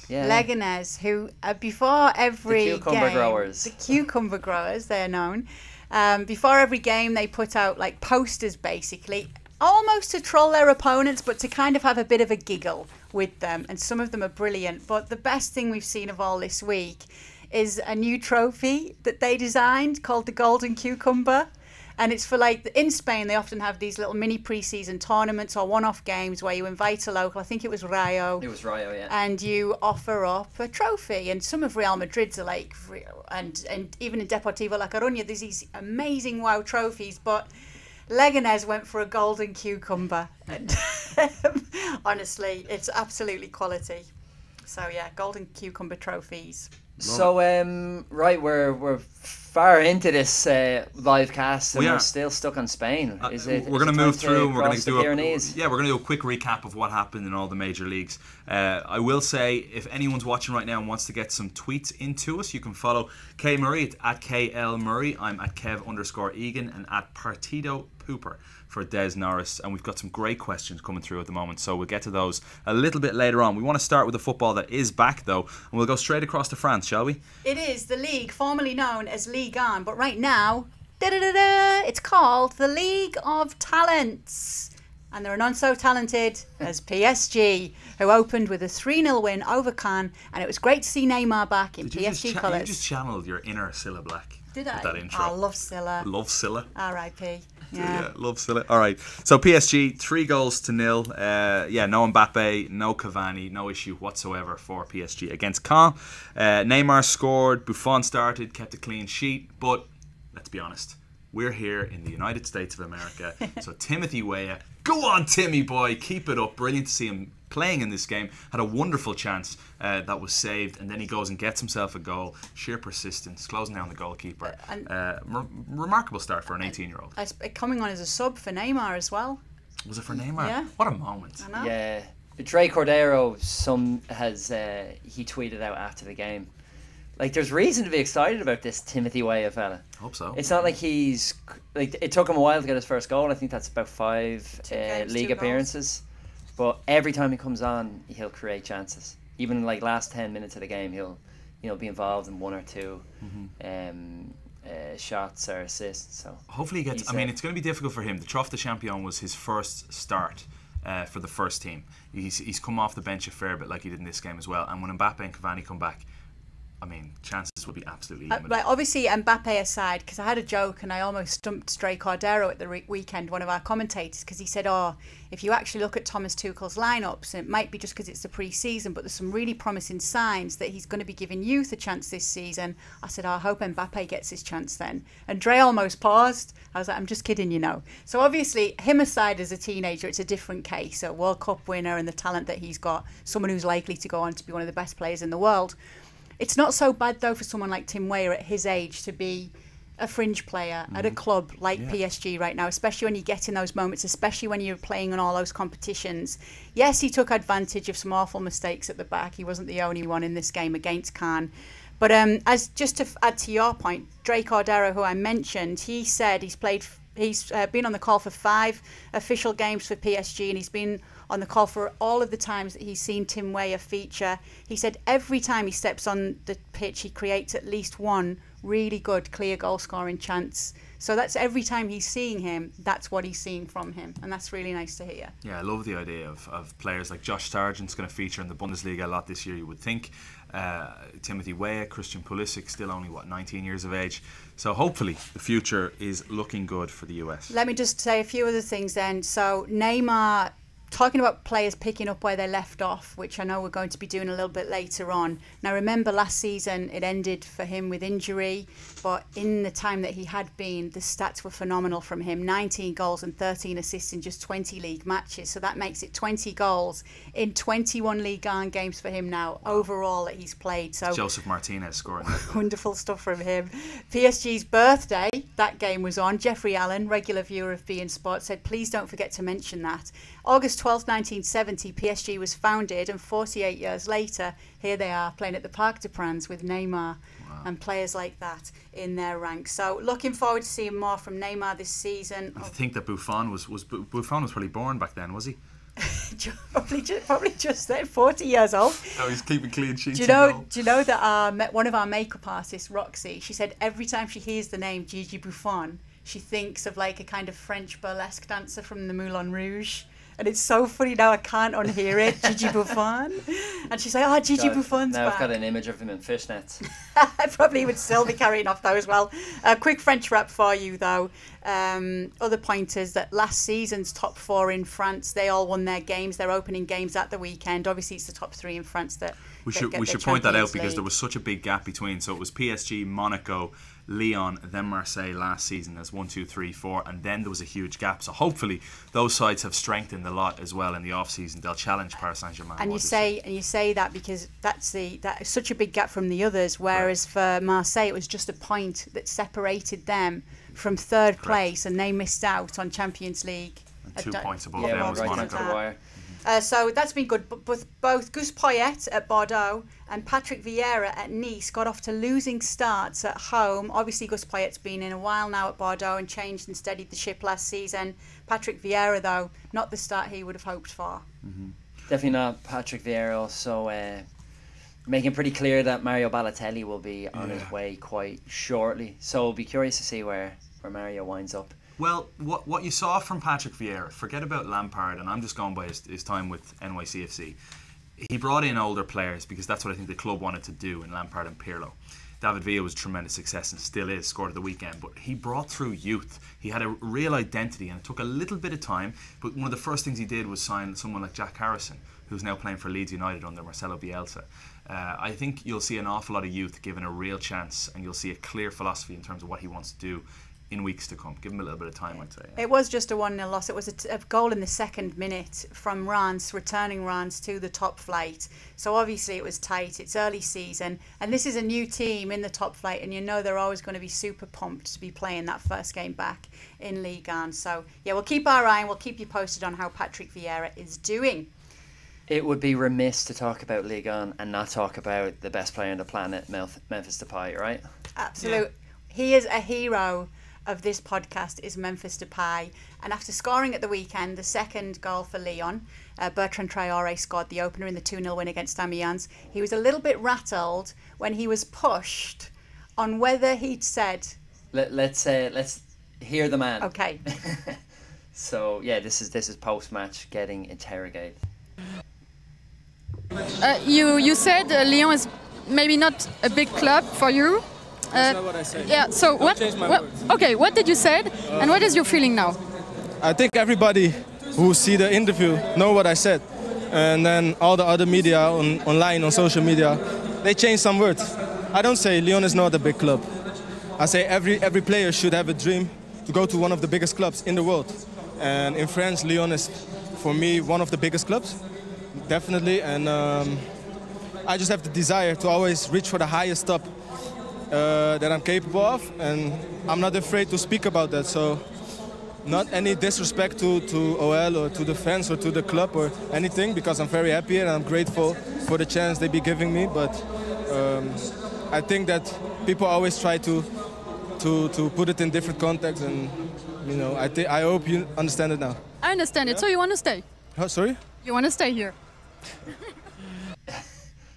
Yeah. Leganés, who before every the cucumber game, growers. The cucumber growers, they're known. Before every game, they put out like posters, basically, almost to troll their opponents, but to kind of have a bit of a giggle with them. And some of them are brilliant. But the best thing we've seen of all this week is a new trophy that they designed called the Golden Cucumber. And it's for in Spain, they often have these little mini pre-season tournaments or one-off games where you invite a local, I think it was Rayo. It was Rayo, yeah. And you offer up a trophy. And some of Real Madrid's are and even in Deportivo La Coruña, there's these amazing wow trophies. But Leganés went for a Golden Cucumber. And honestly, it's absolutely quality. So yeah, Golden Cucumber trophies. So we're far into this live cast and we're still stuck on Spain. We're going to move through. We're going to do a quick recap of what happened in all the major leagues. I will say, if anyone's watching right now and wants to get some tweets into us, you can follow Kay Murray at KL Murray. I'm at Kev_Egan and at Partido Pooper for Des Norris, and we've got some great questions coming through at the moment, so we'll get to those a little bit later on. We want to start with the football that is back though, and we'll go straight across to France, shall we? It is the league formerly known as Liga, but right now it's called the League of Talents, and there are none so talented as PSG, who opened with a 3-0 win over Cannes, and it was great to see Neymar back in PSG colours. You just channeled your inner Cilla Black. Did I? With that intro. I love Cilla. Love Cilla. R.I.P. Yeah, love Cilla. All right, so PSG 3-0. No Mbappe, no Cavani, no issue whatsoever for PSG against Caen. Neymar scored, Buffon started, kept a clean sheet, but let's be honest, we're here in the United States of America, so Timothy Weah, go on Timmy boy, keep it up. Brilliant to see him playing in this game. Had a wonderful chance that was saved, and then he goes and gets himself a goal. Sheer persistence, closing down the goalkeeper. Remarkable start for an 18-year-old. Coming on as a sub for Neymar as well. Was it for Neymar? Yeah. What a moment. I know. Yeah. Dre Cordero he tweeted out after the game, there's reason to be excited about this Timothy Weah fella. Hope so. It's not like it took him a while to get his first goal. I think that's about 5 league appearances. But every time he comes on, he'll create chances. Even like last 10 minutes of the game, he'll be involved in one or two shots or assists. So hopefully he gets. I mean, it's going to be difficult for him. The Trophée des Champions was his first start for the first team. He's come off the bench a fair bit, like he did in this game as well. And when Mbappe and Cavani come back, I mean, chances would be absolutely limited. But obviously, Mbappe aside, because I had a joke and I almost stumped Stray Cordero at the weekend, one of our commentators, because he said, if you actually look at Thomas Tuchel's lineups, and it might be just because it's the pre-season, but there's some really promising signs that he's going to be giving youth a chance this season. I said, I hope Mbappe gets his chance then. And Dre almost paused. I was like, I'm just kidding, So obviously, him aside as a teenager, it's a different case. A World Cup winner and the talent that he's got, someone who's likely to go on to be one of the best players in the world. It's not so bad, though, for someone like Tim Weah at his age to be a fringe player at a club like PSG right now, especially when you get in those moments, especially when you're playing in all those competitions. Yes, he took advantage of some awful mistakes at the back. He wasn't the only one in this game against Cannes. But as just to add to your point, Dre Cordero, who I mentioned, he said he's been on the call for 5 official games for PSG, and he's been on the call for all of the times that he's seen Tim Weah feature. He said every time he steps on the pitch, he creates at least one really good, clear goal-scoring chance. So that's every time he's seeing him, that's what he's seeing from him. And that's really nice to hear. Yeah, I love the idea of players like Josh Sargent's going to feature in the Bundesliga a lot this year, you would think. Timothy Weah, Christian Pulisic, still only, 19 years of age. So hopefully the future is looking good for the US. Let me just say a few other things then. So Neymar, talking about players picking up where they left off, which I know we're going to be doing a little bit later on. Now, remember last season it ended for him with injury, but in the time that he had been, the stats were phenomenal from him. 19 goals and 13 assists in just 20 league matches. So that makes it 20 goals in 21 Liga games for him now, overall, that he's played. So Joseph Martinez scoring. Wonderful stuff from him. PSG's birthday, that game was on. Jeffrey Allen, regular viewer of beIN Sport, said, please don't forget to mention that. August 12th, 1970, PSG was founded, and 48 years later, here they are playing at the Parc des Princes with Neymar and players like that in their ranks. So looking forward to seeing more from Neymar this season. I think that Buffon was probably born back then, was he? probably just then, 40 years old. Oh, he's keeping clean sheets. Do you know that one of our makeup artists, Roxy, she said every time she hears the name Gigi Buffon, she thinks of like a kind of French burlesque dancer from the Moulin Rouge. And it's so funny now, I can't unhear it. Gigi Buffon. And she's like, Gigi Buffon's now back. I've got an image of him in fishnets. I probably would still be carrying off those. Well, a quick French rap for you, though. Other pointers that last season's top 4 in France, they all won their games, their opening games at the weekend. Obviously, it's the top 3 in France that we should point that out because there was such a big gap between. So it was PSG, Monaco, Lyon, then Marseille last season as 1, 2, 3, 4, and then there was a huge gap. So hopefully those sides have strengthened a lot as well in the off season. They'll challenge Paris Saint-Germain. And you say that because that is such a big gap from the others. Whereas for Marseille, it was just a point that separated them from third place, and they missed out on Champions League. And 2 points above them was Monaco. So that's been good. But both Gus Poyet at Bordeaux and Patrick Vieira at Nice got off to losing starts at home. Obviously, Gus Poyet's been in a while now at Bordeaux and changed and steadied the ship last season. Patrick Vieira, though, not the start he would have hoped for. Mm-hmm. Definitely not. Patrick Vieira also making pretty clear that Mario Balotelli will be on his way quite shortly. So we'll be curious to see where Mario winds up. Well, what you saw from Patrick Vieira, forget about Lampard, and I'm just going by his time with NYCFC. He brought in older players because that's what I think the club wanted to do in Lampard and Pirlo. David Villa was a tremendous success and still is, scored at the weekend, but he brought through youth. He had a real identity and it took a little bit of time, but one of the first things he did was sign someone like Jack Harrison, who's now playing for Leeds United under Marcelo Bielsa. I think you'll see an awful lot of youth given a real chance, and you'll see a clear philosophy in terms of what he wants to do in weeks to come. Give him a little bit of time, I'd say. Yeah. It was just a 1-0 loss. It was a goal in the second minute from Reims, returning Reims to the top flight. So obviously it was tight. It's early season, and this is a new team in the top flight, and you know they're always going to be super pumped to be playing that first game back in Liga. So yeah, we'll keep our eye and we'll keep you posted on how Patrick Vieira is doing. It would be remiss to talk about Liga and not talk about the best player on the planet, Memphis Depay, right? Absolutely. Yeah. He is a hero. of this podcast is Memphis Depay. And after scoring at the weekend, the second goal for Lyon, Bertrand Traoré scored the opener in the 2-0 win against Amiens. He was a little bit rattled when he was pushed on whether he'd said... Let's hear the man. Okay. So, yeah, this is post-match getting interrogated. You said Lyon is maybe not a big club for you. That's not what I said. Yeah. So what? Okay. What did you say? And what is your feeling now? I think everybody who see the interview know what I said, and then all the other media online on social media, they change some words. I don't say Lyon is not a big club. I say every player should have a dream to go to one of the biggest clubs in the world. And in France, Lyon is, for me, one of the biggest clubs, definitely. And I just have the desire to always reach for the highest top that I'm capable of, and I'm not afraid to speak about that. So, not any disrespect to OL or to the fans or to the club or anything, because I'm very happy and I'm grateful for the chance they be giving me. But I think that people always try to put it in different contexts, and you know, I hope you understand it now. I understand it. So you want to stay? Oh, sorry? You want to stay here?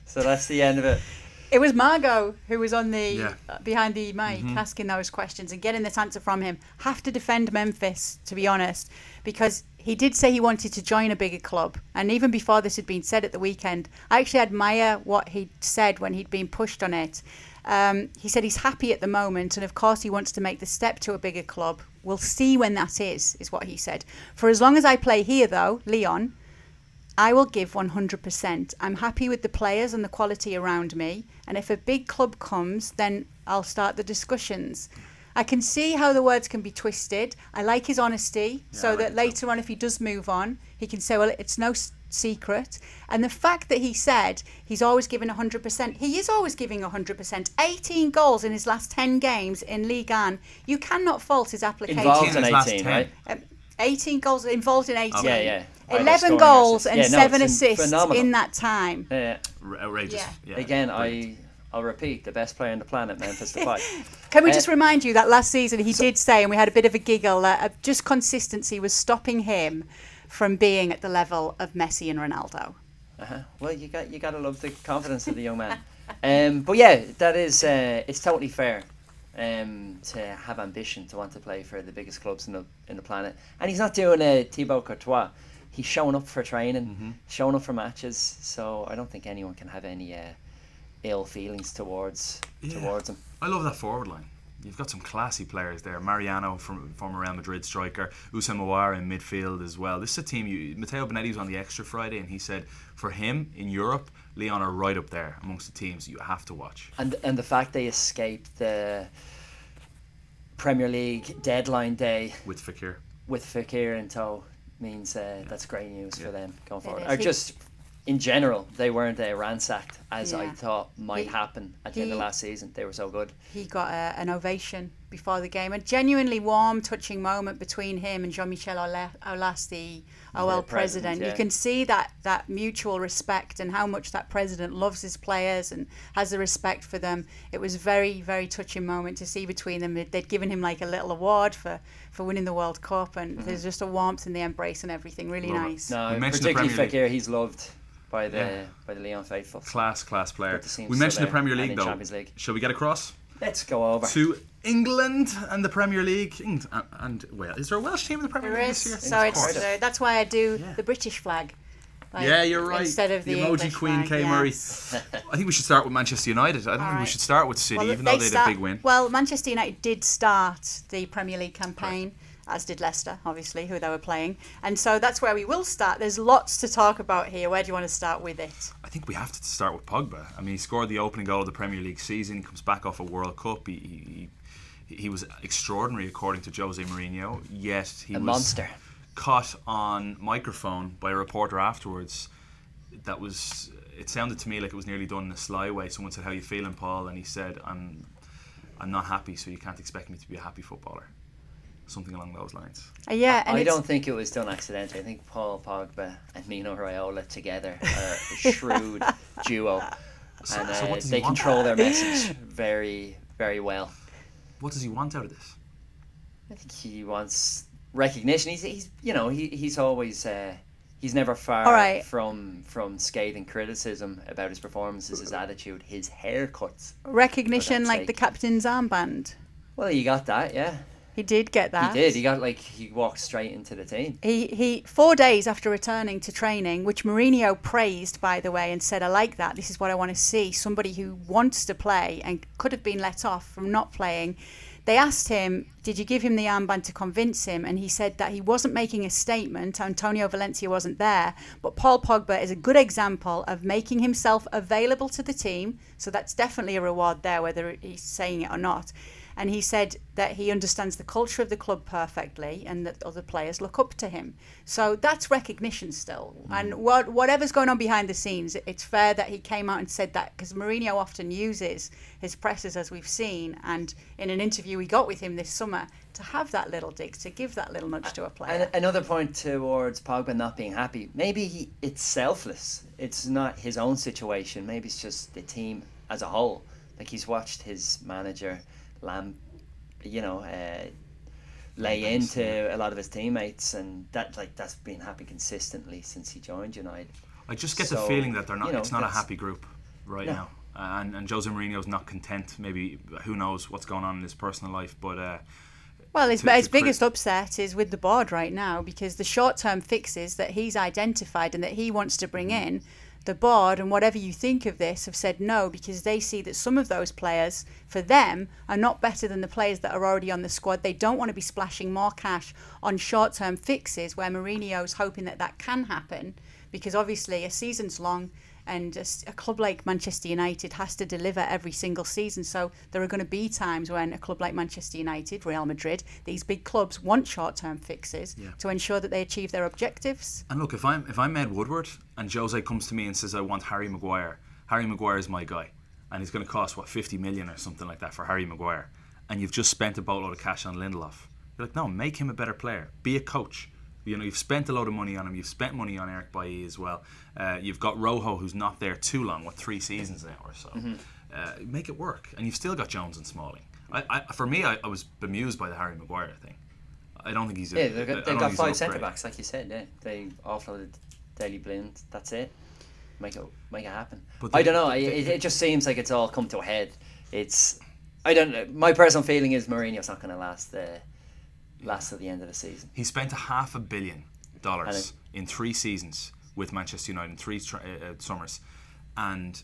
So that's the end of it. It was Margot who was on the behind the mic asking those questions and getting this answer from him. Have to defend Memphis, to be honest, because he did say he wanted to join a bigger club. And even before this had been said at the weekend, I actually admire what he'd said when he'd been pushed on it. He said he's happy at the moment, and of course he wants to make the step to a bigger club. We'll see when that is what he said. For as long as I play here, though, Lyon, I will give 100%. I'm happy with the players and the quality around me. And if a big club comes, then I'll start the discussions. I can see how the words can be twisted. I like his honesty, so that later on, if he does move on, he can say, well, it's no secret. And the fact that he said he's always given 100%, he is always giving 100%. 18 goals in his last 10 games in Liga. You cannot fault his application. Involved in 18, right? 18 goals involved in 18. Yeah. 11 goals and 7 assists phenomenal. In that time. Yeah. Outrageous. Yeah. Again, I'll repeat, the best player on the planet, Memphis Depay. Can we just remind you that last season he did say, and we had a bit of a giggle, that just consistency was stopping him from being at the level of Messi and Ronaldo. Well, you got to love the confidence of the young man. But yeah, that is it's totally fair. To have ambition to want to play for the biggest clubs in the planet, and he's not doing a Thibaut Courtois. He's showing up for training, showing up for matches. So I don't think anyone can have any ill feelings towards him. I love that forward line. You've got some classy players there. Mariano, from former Real Madrid striker, Usam Mawar in midfield as well. This is a team. Matteo Bonetti was on the Extra Friday, and he said for him in Europe, Lyon are right up there amongst the teams you have to watch. And the fact they escaped the Premier League deadline day with Fekir in tow means that's great news for them going forward. Or just in general, they weren't ransacked as I thought might happen at the end of last season. They were so good. He got an ovation before the game, a genuinely warm, touching moment between him and Jean-Michel Aulas, the OL president. You can see that mutual respect and how much that president loves his players and has the respect for them. It was a very, very touching moment to see between them. They'd given him like a little award for winning the World Cup, and there's just a warmth in the embrace and everything. Really nice. No, particularly Fekir, he's loved by the Lyon faithful. Class player. We mentioned the Premier League though. Shall we get across? Let's go over to England and the Premier League. And Wales. Is there a Welsh team in the Premier League this year? So that's why I do the British flag. You're right. Instead of the emoji English queen, flag, Kay Murray. I think we should start with Manchester United. I don't think we should start with City, even though they had a big win. Well, Manchester United did start the Premier League campaign, as did Leicester, obviously, who they were playing. And so that's where we will start. There's lots to talk about here. Where do you want to start with it? I think we have to start with Pogba. I mean, he scored the opening goal of the Premier League season. He comes back off a World Cup. He was extraordinary, according to Jose Mourinho. Yet he was monster. Caught on microphone by a reporter afterwards. It sounded to me like it was nearly done in a sly way. Someone said, "How you feeling, Paul?" And he said, I'm not happy, so you can't expect me to be a happy footballer." Something along those lines. I don't think it was done accidentally. I think Paul Pogba and Mino Raiola together are a shrewd duo, and they control their message very, very well. What does he want out of this? I think he wants recognition. He's always he's never far from scathing criticism about his performances, his attitude, his haircuts. Recognition like the captain's armband. Well, you got that, yeah. He did get that. He did. He walked straight into the team. He 4 days after returning to training, which Mourinho praised, by the way, and said, I like that. This is what I want to see. Somebody who wants to play and could have been let off from not playing. They asked him, did you give him the armband to convince him? And he said that he wasn't making a statement. Antonio Valencia wasn't there. But Paul Pogba is a good example of making himself available to the team. So that's definitely a reward there, whether he's saying it or not. And he said that he understands the culture of the club perfectly and that other players look up to him. So that's recognition still. And whatever's going on behind the scenes, it's fair that he came out and said that, because Mourinho often uses his pressers, as we've seen, and in an interview we got with him this summer, to have that little dig, to give that little nudge to a player. And another point towards Pogba not being happy, maybe it's selfless. It's not his own situation. Maybe it's just the team as a whole. Like, he's watched his manager lay into a lot of his teammates, and that's been happening consistently since he joined United. I just get the feeling that they're not. It's not a happy group right now, and Jose Mourinho's not content. Maybe who knows what's going on in his personal life, but. Well, his biggest upset is with the board right now, because the short-term fixes that he's identified and that he wants to bring in, the board, and whatever you think of this, have said no, because they see that some of those players, for them, are not better than the players that are already on the squad. They don't want to be splashing more cash on short-term fixes, where Mourinho's hoping that that can happen, because obviously a season's long, and a club like Manchester United has to deliver every single season. So there are going to be times when a club like Manchester United, Real Madrid, these big clubs want short-term fixes to ensure that they achieve their objectives. And look, if I'm Ed Woodward and Jose comes to me and says, I want Harry Maguire is my guy, and he's going to cost 50 million or something like that for Harry Maguire, and you've just spent a boatload of cash on Lindelof, you're like, no, make him a better player, be a coach. You've spent a load of money on him. You've spent money on Eric Bailly as well. You've got Rojo, who's not there too long, 3 seasons now or so. Make it work. And you've still got Jones and Smalling. For me, I was bemused by the Harry Maguire thing. I don't think he's they've got 5 centre-backs, like you said. Yeah, they offloaded Daley Blind. That's it. Make it happen. But I don't know. It just seems like it's all come to a head. I don't know. My personal feeling is Mourinho's not going to last till the end of the season. He spent $500 million in 3 seasons with Manchester United, in 3 summers, and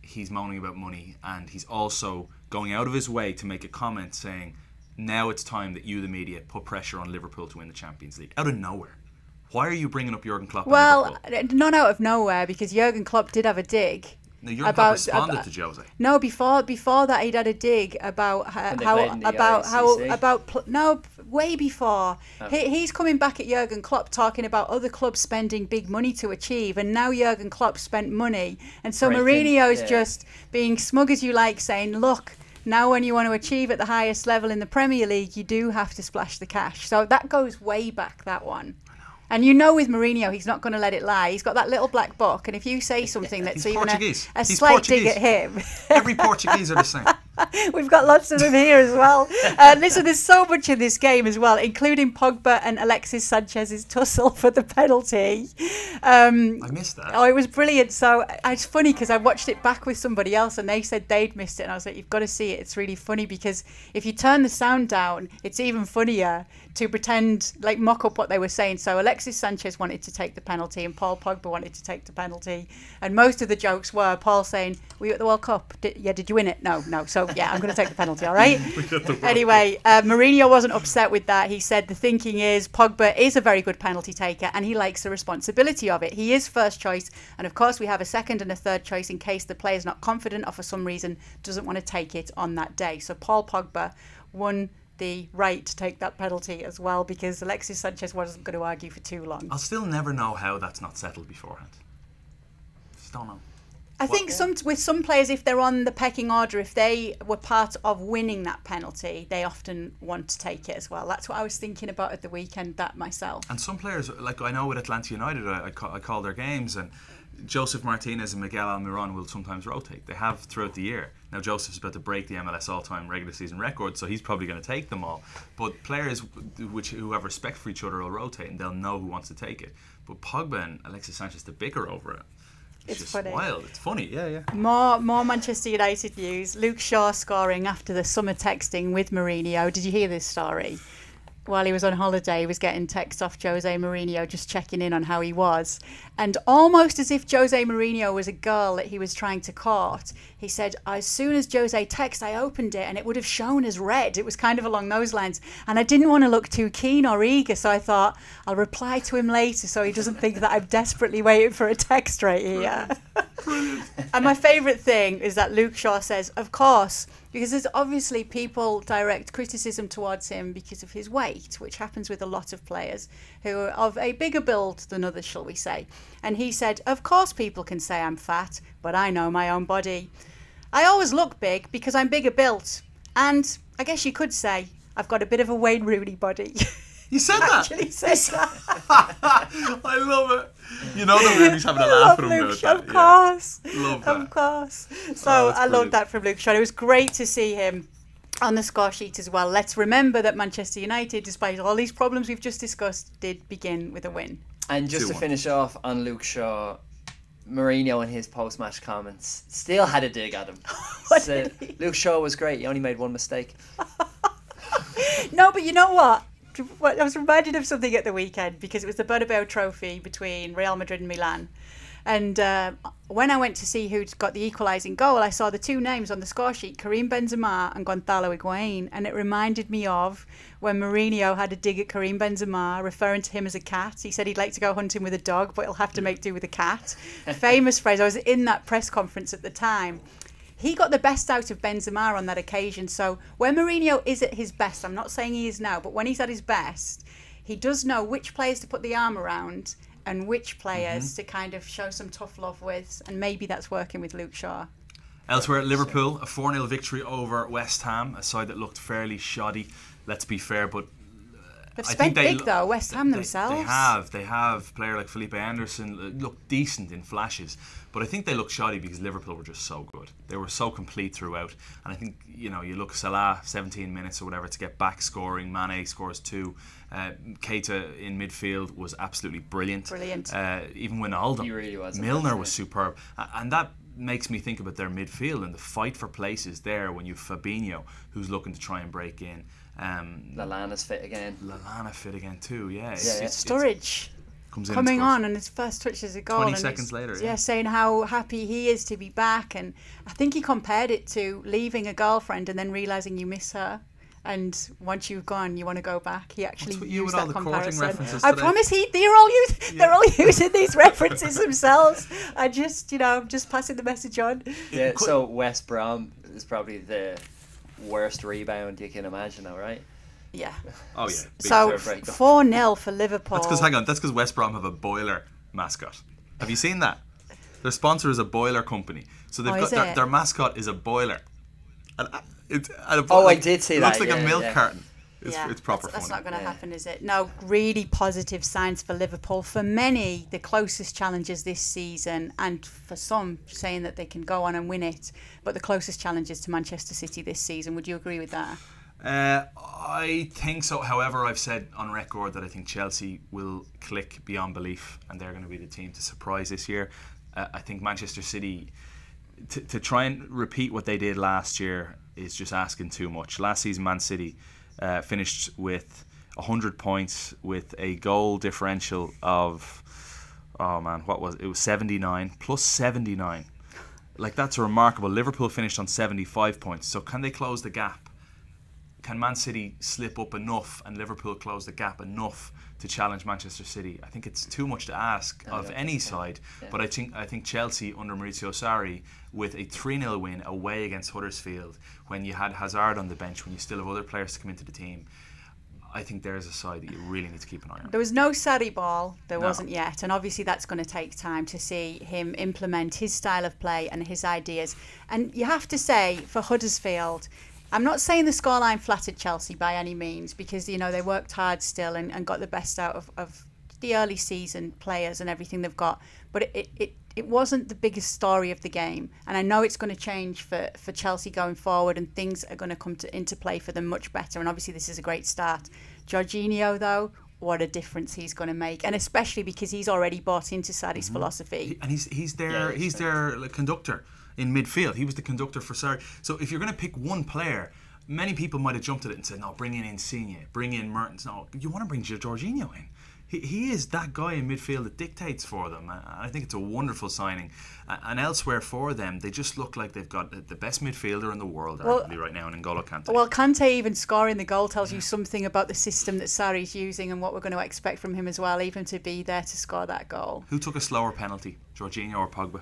he's moaning about money, and he's also going out of his way to make a comment saying, now it's time that you, the media, put pressure on Liverpool to win the Champions League. Out of nowhere. Why are you bringing up Jurgen Klopp? Well, not out of nowhere, because Jurgen Klopp did have a dig. No, Jurgen Klopp responded to Jose. No, before that he'd had a dig about way before. He's coming back at Jurgen Klopp talking about other clubs spending big money to achieve, and now Jurgen Klopp spent money, and so Mourinho's just being smug as you like, saying, look, now when you want to achieve at the highest level in the Premier League, you do have to splash the cash. So that goes way back, that one. And with Mourinho, he's not going to let it lie. He's got that little black book, and if you say something that's even a slight dig at him... Every Portuguese are the same. We've got lots of them here as well. Listen, there's so much in this game as well, including Pogba and Alexis Sanchez's tussle for the penalty. I missed that. Oh, it was brilliant. So it's funny because I watched it back with somebody else and they said they'd missed it. And I was like, you've got to see it. It's really funny because if you turn the sound down, it's even funnier to pretend, like mock up what they were saying. So Alexis Sanchez wanted to take the penalty and Paul Pogba wanted to take the penalty. And most of the jokes were Paul saying, were you at the World Cup? Did you win it? No. So yeah, I'm going to take the penalty, all right? Anyway, Mourinho wasn't upset with that. He said the thinking is Pogba is a very good penalty taker and he likes the responsibility of it. He is first choice. And of course, we have a second and a third choice in case the player's not confident or for some reason doesn't want to take it on that day. So Paul Pogba won the right to take that penalty as well because Alexis Sanchez wasn't going to argue for too long. I'll still never know how that's not settled beforehand. Just don't know. I think with some players, if they're on the pecking order, if they were part of winning that penalty, they often want to take it as well. That's what I was thinking about at the weekend, that myself. And some players, like I know with Atletico United, I call their games, and Joseph Martinez and Miguel Almiron will sometimes rotate. They have throughout the year. Now Joseph's about to break the MLS all-time regular season record, so he's probably going to take them all. But players who have respect for each other will rotate, and they'll know who wants to take it. But Pogba and Alexis Sanchez, they bicker over it. It's just funny. Wild. It's funny, yeah. More Manchester United news. Luke Shaw scoring after the summer texting with Mourinho. Did you hear this story? While he was on holiday, he was getting texts off Jose Mourinho, just checking in on how he was. And almost as if Jose Mourinho was a girl that he was trying to court, he said, as soon as Jose texted, I opened it and it would have shown as red. It was kind of along those lines. And I didn't want to look too keen or eager, so I thought, I'll reply to him later so he doesn't think that I'm desperately waiting for a text right here. And my favourite thing is that Luke Shaw says, of course, because there's obviously people direct criticism towards him because of his weight, which happens with a lot of players who are of a bigger build than others, shall we say. And he said, of course people can say I'm fat, but I know my own body. I always look big because I'm bigger built. And I guess you could say I've got a bit of a Wayne Rooney body. You said that? Actually said that. I love it. You know that Rooney's having a laugh at him about that. Of course. Yeah. Love that. Of course. So I love that from Luke Shaw. It was great to see him on the score sheet as well. Let's remember that Manchester United, despite all these problems we've just discussed, did begin with a win. And just to 2-1. finish off on Luke Shaw, Mourinho in his post-match comments still had a dig at him. Said, Luke Shaw was great. He only made one mistake. No, but you know what? I was reminded of something at the weekend because it was the Bernabeu Trophy between Real Madrid and Milan. And when I went to see who'd got the equalising goal, I saw the two names on the score sheet, Karim Benzema and Gonzalo Higuain. And it reminded me of when Mourinho had a dig at Karim Benzema, referring to him as a cat. He said he'd like to go hunting with a dog, but he'll have to make do with a cat. Famous phrase. I was in that press conference at the time. He got the best out of Benzema on that occasion. So when Mourinho is at his best, I'm not saying he is now, but when he's at his best, he does know which players to put the arm around and which players to kind of show some tough love with. And maybe that's working with Luke Shaw. Elsewhere at Liverpool, a 4-0 victory over West Ham, a side that looked fairly shoddy, let's be fair, but They've spent big though, West Ham themselves. They have. A player like Felipe Anderson looked decent in flashes, but I think they looked shoddy because Liverpool were just so good. They were so complete throughout, and I think you look Salah 17 minutes or whatever to get back scoring. Mane scores 2. Keita in midfield was absolutely brilliant. Even Wijnaldum, He really was. Milner was superb, and that makes me think about their midfield and the fight for places there when you've Fabinho who's looking to try and break in. Lallana's fit again. Lallana fit again too, yeah. Sturridge comes in coming on and his first touch is a goal. 20 seconds later, yeah. Saying how happy he is to be back. And I think he compared it to leaving a girlfriend and then realising you miss her. And once you've gone, you want to go back. He actually used that comparison. I promise they're all using these references themselves. I just, I'm just passing the message on. Yeah, so West Brom is probably the worst rebound you can imagine, all right? Yeah. Oh, yeah. So 4-0 for Liverpool. That's because West Brom have a boiler mascot. Have you seen that? Their sponsor is a boiler company. So they've got their mascot is a boiler. And I did see that. It looks like a milk carton. It's proper That's funny. not going to happen, is it? No, really positive signs for Liverpool. For many, the closest challenges this season, and for some, saying that they can go on and win it, but the closest challenges to Manchester City this season. Would you agree with that? I think so. However, I've said on record that I think Chelsea will click beyond belief, and they're going to be the team to surprise this year. I think Manchester City, to try and repeat what they did last year, is just asking too much. Last season, Man City finished with 100 points with a goal differential of, it was 79 plus 79. Like, that's remarkable. Liverpool finished on 75 points. So can they close the gap? Can Man City slip up enough and Liverpool close the gap enough to challenge Manchester City? I think it's too much to ask of any side. Yeah. But I think Chelsea under Maurizio Sarri, with a 3-0 win away against Huddersfield, when you had Hazard on the bench, when you still have other players to come into the team, I think there's a side that you really need to keep an eye on. There was no Sarri ball, wasn't yet, and obviously that's going to take time to see him implement his style of play and his ideas. And you have to say, for Huddersfield, I'm not saying the scoreline flattered Chelsea by any means, because they worked hard still and got the best out of the early season players and everything they've got. But it wasn't the biggest story of the game. And I know it's going to change for Chelsea going forward, and things are going to come into play for them much better. And obviously this is a great start. Jorginho, though, what a difference he's going to make, and especially because he's already bought into Sarri's philosophy. And he's their conductor in midfield. He was the conductor for Sarri. So if you're going to pick one player, many people might have jumped at it and said, no, bring in Insigne, bring in Mertens. No, you want to bring Jorginho in. He is that guy in midfield that dictates for them. I think it's a wonderful signing. And elsewhere for them, they just look like they've got the best midfielder in the world arguably right now in N'Golo Kante. Well, Kante even scoring the goal tells you something about the system that Sarri's using and what we're going to expect from him as well, even to be there to score that goal. Who took a slower penalty, Jorginho or Pogba?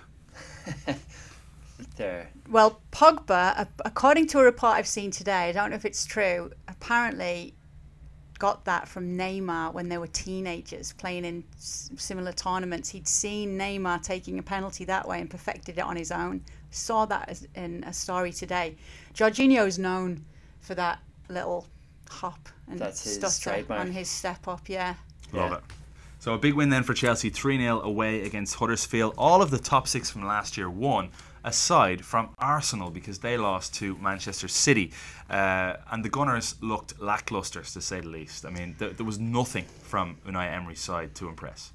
There. Well, Pogba, according to a report I've seen today, I don't know if it's true, apparently got that from Neymar when they were teenagers playing in similar tournaments. He'd seen Neymar taking a penalty that way and perfected it on his own. Saw that in a story today. Jorginho is known for that little hop and stutter on his step up. Love it. So a big win then for Chelsea, 3-0 away against Huddersfield. All of the top 6 from last year won, aside from Arsenal, because they lost to Manchester City. And the Gunners looked lacklustre, to say the least. I mean, there was nothing from Unai Emery's side to impress.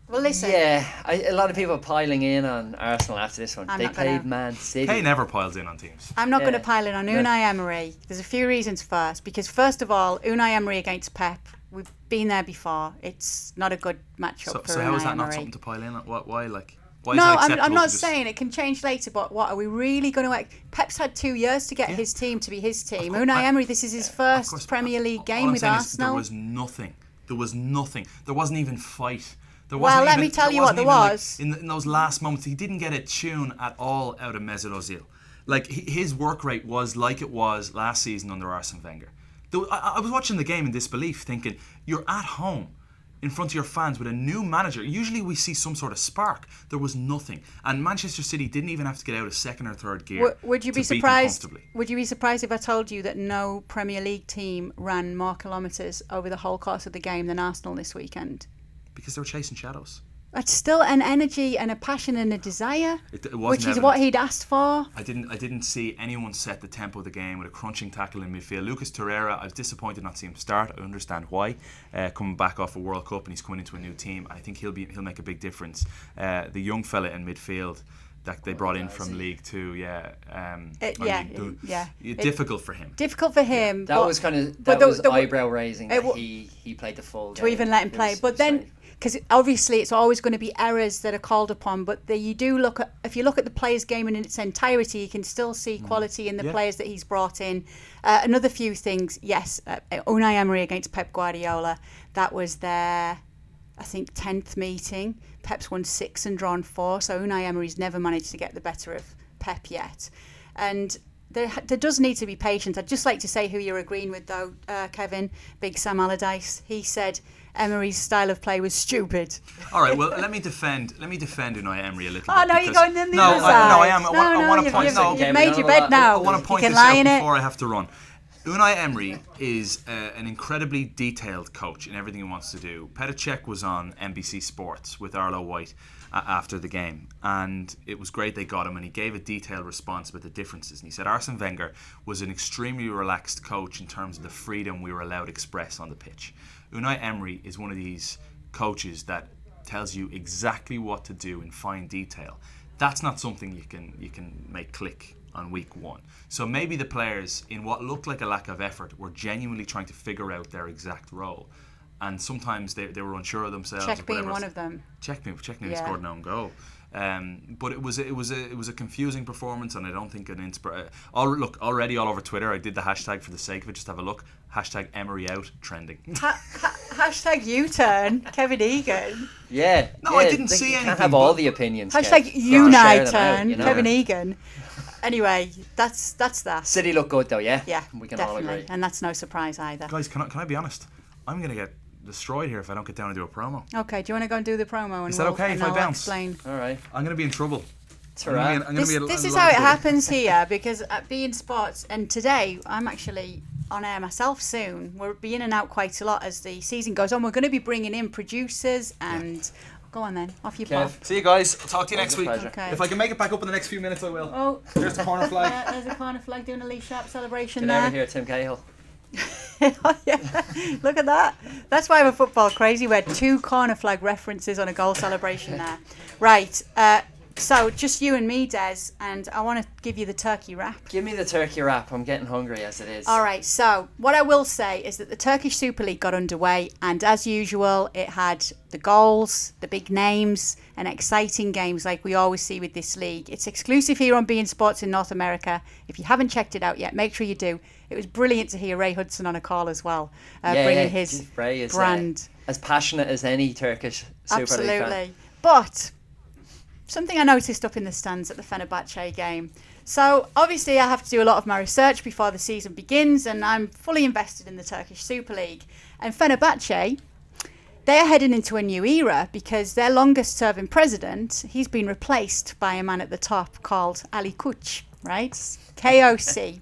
Well, listen. Yeah, a lot of people are piling in on Arsenal after this one. They played Man City. Kay never piles in on teams. I'm not going to pile in on Unai Emery. There's a few reasons first. Because first of all, Unai Emery against Pep, we've been there before. It's not a good matchup for Unai Emery. So how is that not something to pile in on? Why no, I'm not saying it can change later, but what are we really going to... Pep's had 2 years to get his team to be his team. Unai Emery, this is his first Premier League game with Arsenal. There was nothing. There was nothing. There wasn't even fight. Let me tell you what there was. Like, in those last moments, he didn't get a tune at all out of Mesut Ozil. Like, his work rate was like it was last season under Arsene Wenger. I was watching the game in disbelief, thinking, you're at home in front of your fans with a new manager. Usually we see some sort of spark. There was nothing, and Manchester City didn't even have to get out of second or third gear. Would you be surprised? Would you be surprised if I told you that no Premier League team ran more kilometres over the whole course of the game than Arsenal this weekend? Because they were chasing shadows. It's still an energy and a passion and a desire, which is evident. What he'd asked for. I didn't see anyone set the tempo of the game with a crunching tackle in midfield. Lucas Torreira, I was disappointed not to see him start. I understand why. Coming back off a World Cup and he's coming into a new team, I think he'll make a big difference. The young fella in midfield that they brought in from League Two, difficult for him. Difficult for him. That was kind of eyebrow raising. He played the full game. To even let him play, but then. Because obviously it's always going to be errors that are called upon, but if you look at the players' game in its entirety, you can still see quality in the players that he's brought in. Another few things, yes, Unai Emery against Pep Guardiola, that was their, I think, 10th meeting. Pep's won 6 and drawn 4, so Unai Emery's never managed to get the better of Pep yet. And there does need to be patience. I'd just like to say who you're agreeing with, though, Kevin, Big Sam Allardyce. He said Emery's style of play was stupid. All right, well, let me defend Unai Emery a little bit. Oh, no, you're going in the other side. No, I am. I want to point out. You've made your bed now. I want to point this out before I have to run. Unai Emery is an incredibly detailed coach in everything he wants to do. Petr Cech was on NBC Sports with Arlo White after the game, and it was great they got him, and he gave a detailed response about the differences. And he said Arsene Wenger was an extremely relaxed coach in terms of the freedom we were allowed to express on the pitch. Unai Emery is one of these coaches that tells you exactly what to do in fine detail. That's not something you can make click on week 1. So maybe the players, in what looked like a lack of effort, were genuinely trying to figure out their exact role. And sometimes they were unsure of themselves. Cech being one of them. Cech nearly scored an own goal. But it was a confusing performance, and I don't think an inspiration. Already all over Twitter, I did the hashtag for the sake of it. Just have a look. Hashtag Emery out trending. Hashtag U-turn, Kevin Egan. Yeah. No, I didn't see anything. You can't have all the opinions. Hashtag Unai turn, Kevin Egan. Anyway, that's that. City look good though, yeah? Yeah, we can definitely. all agree. And that's no surprise either. Guys, can I be honest? I'm going to get destroyed here if I don't get down and do a promo. Okay, do you want to go and do the promo? And is that okay if I bounce? Explain. All right. I'm going to be in trouble. This is how it happens here, because at beIN Sports, and today I'm actually on air myself soon. We'll be in and out quite a lot as the season goes on. We're going to be bringing in producers and Go on then. Off you Kev. pop. See you guys. I'll talk to you next week. pleasure. Okay. If I can make it back up in the next few minutes, I will. Oh, There's the corner flag. yeah, there's a corner flag doing a Lee Sharp celebration Can there. never hear Tim Cahill. Oh, yeah. Look at that. That's why we're football crazy. We had 2 corner flag references on a goal celebration there. Right. So just you and me, Des, and I want to give you the turkey wrap. Give me the turkey wrap. I'm getting hungry as it is. All right, so what I will say is that the Turkish Super League got underway, and as usual, it had the goals, the big names, and exciting games like we always see with this league. It's exclusive here on beIN Sports in North America. If you haven't checked it out yet, make sure you do. It was brilliant to hear Ray Hudson on a call as well, bringing his Ray is, brand. As passionate as any Turkish Super League fan. Absolutely. But something I noticed up in the stands at the Fenerbahce game. So obviously I have to do a lot of my research before the season begins, and I'm fully invested in the Turkish Super League. And Fenerbahce, they're heading into a new era because their longest serving president, he's been replaced by a man at the top called Ali Koç, right? KOC.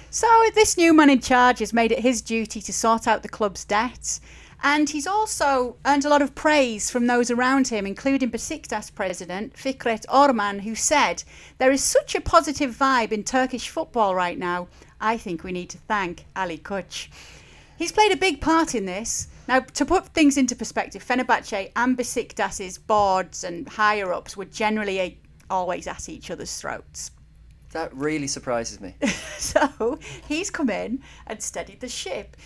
So this new man in charge has made it his duty to sort out the club's debt. And he's also earned a lot of praise from those around him, including Besiktas president Fikret Orman, who said, "There is such a positive vibe in Turkish football right now. I think we need to thank Ali Koç." He's played a big part in this. Now, to put things into perspective, Fenerbahce and Besiktas's boards and higher-ups were generally always at each other's throats. That really surprises me. So he's come in and steadied the ship.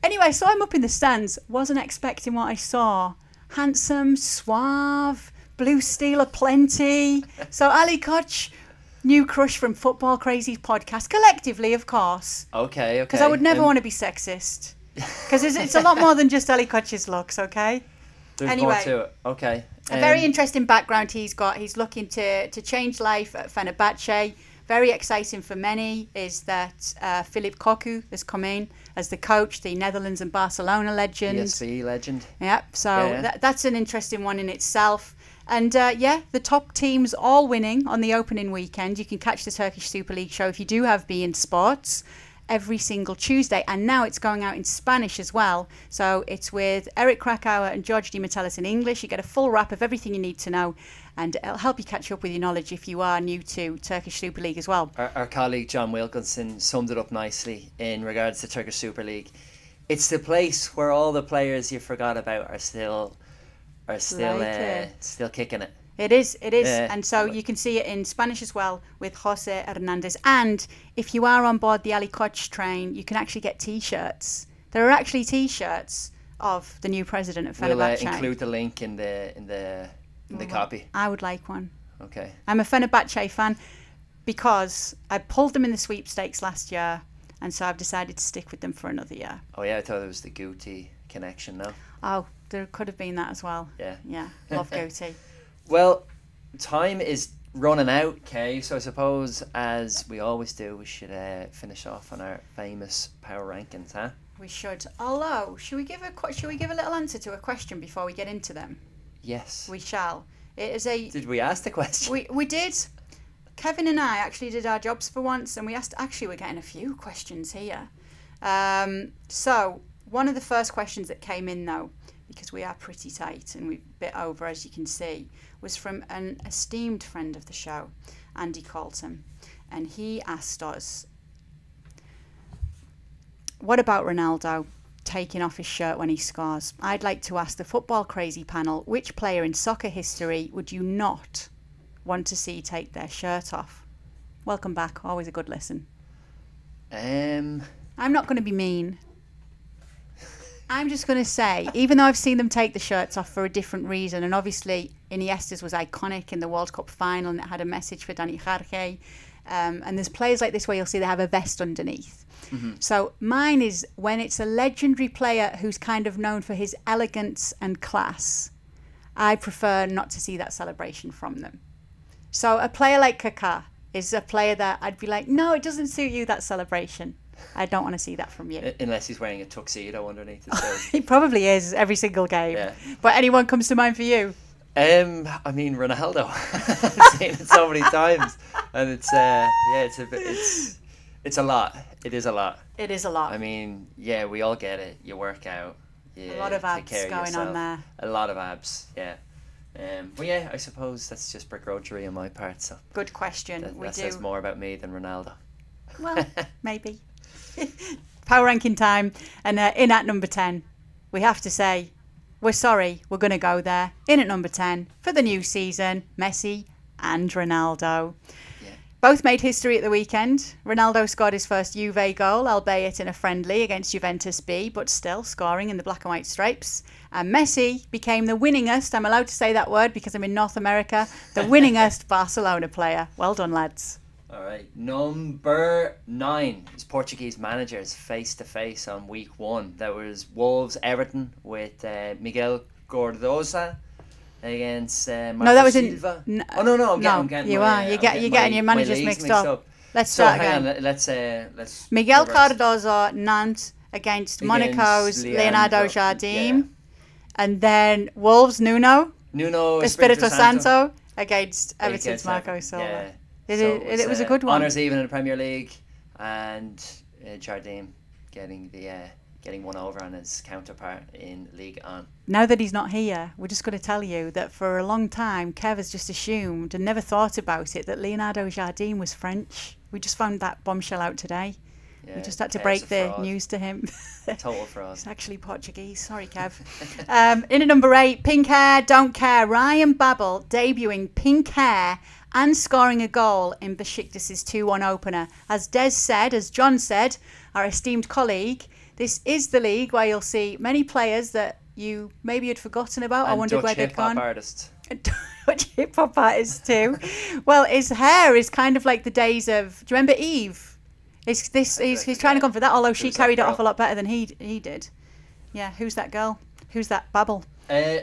Anyway, so I'm up in the stands, wasn't expecting what I saw. Handsome, suave, blue steel aplenty. So Ali Koç, new crush from Football Crazy's podcast, collectively, of course. Okay. Because I would never want to be sexist. Because it's a lot more than just Ali Koç's looks, okay? There's more to it. Okay. A very interesting background he's got. He's looking to change life at Fenerbahce. Very exciting for many is that Philip Cocu has come in as the coach, the Netherlands and Barcelona legend. PSV legend. Yep, so that's an interesting one in itself. And the top teams all winning on the opening weekend. You can catch the Turkish Super League show if you do have beIN Sports every single Tuesday. And now it's going out in Spanish as well. So it's with Eric Krakauer and George Di Metellis in English. You get a full wrap of everything you need to know. And it'll help you catch up with your knowledge if you are new to Turkish Super League as well. Our colleague John Wilkinson summed it up nicely in regards to Turkish Super League. It's the place where all the players you forgot about are still kicking it. It is. And so you can see it in Spanish as well with Jose Hernandez. And if you are on board the Ali Koç train, you can actually get T-shirts. There are actually T-shirts of the new president of Fenerbahce. We'll include the link in the copy. I would like one. Okay. I'm a Fenerbahce fan because I pulled them in the sweepstakes last year, and so I've decided to stick with them for another year. Oh yeah, I thought it was the Guti connection now. Oh, there could have been that as well. Yeah. Love Guti. Well, time is running out, Kay, so I suppose, as we always do, we should finish off on our famous power rankings, huh? We should. Although, should we give a little answer to a question before we get into them? Yes. We shall. It is a. Did we ask the question? We did. Kevin and I actually did our jobs for once, and we asked. Actually, we're getting a few questions here. So one of the first questions that came in, though, because we are pretty tight and we're a bit over, as you can see, was from an esteemed friend of the show, Andy Colton, and he asked us, "What about Ronaldo taking off his shirt when he scores? I'd like to ask the Football Crazy panel, which player in soccer history would you not want to see take their shirt off?" Welcome back. Always a good listen. I'm not going to be mean. I'm just going to say, even though I've seen them take the shirts off for a different reason, and obviously Iniesta's was iconic in the World Cup final and it had a message for Dani Jarque, and there's players like this where you'll see they have a vest underneath. Mm-hmm. So mine is when it's a legendary player who's kind of known for his elegance and class, I prefer not to see that celebration from them. So a player like Kaká is a player that I'd be like, no, it doesn't suit you, that celebration. I don't want to see that from you. Unless he's wearing a tuxedo underneath his shirt. He probably is every single game. Yeah. But anyone comes to mind for you? I mean Ronaldo. I've seen it so many times, and it's a lot. It is a lot. It is a lot. I mean, yeah, we all get it. You work out. A lot of abs going on there. A lot of abs. Yeah. But yeah, I suppose that's just begrudgery on my part. So Good question. that says more about me than Ronaldo. Well, maybe. Power ranking time. And in at number 10, we have to say, we're sorry, we're going to go there. In at number 10 for the new season, Messi and Ronaldo. Yeah. Both made history at the weekend. Ronaldo scored his first Juve goal, albeit in a friendly against Juventus B, but still scoring in the black and white stripes. And Messi became the winningest, I'm allowed to say that word because I'm in North America, the winningest Barcelona player. Well done, lads. All right, number 9 is Portuguese managers face-to-face on week 1. That was Wolves-Everton with Miguel Gordoza against Marco that was Silva. in... I'm getting You're getting your managers mixed up. Let's start again. Let's Miguel reverse. Cardozo, Nantes against Monaco's Leonardo Jardim. Yeah. And then Wolves, Nuno Espirito Santo against Everton's Marco Silva. Yeah. It was a good one. Honours even in the Premier League, and Jardim getting one over on his counterpart in Liga. Now that he's not here, we're just going to tell you that for a long time, Kev has just assumed and never thought about it that Leonardo Jardim was French. We just found that bombshell out today. Yeah, we just had to Kev's break a the fraud. news to him. Total fraud. It's actually Portuguese. Sorry, Kev. In at number 8, pink hair, don't care. Ryan Babel debuting pink hair and scoring a goal in Besiktas's 2-1 opener. As Des said, as John said, our esteemed colleague, this is the league where you'll see many players that you maybe had forgotten about. And I wondered Dutch where they'd hip-hop gone. artist. Dutch hip hop artist too. Well, his hair is kind of like the days of. Do you remember Eve? He's trying to go for that, although she carried it off a lot better than he did. Yeah, who's that girl? Who's that Babel?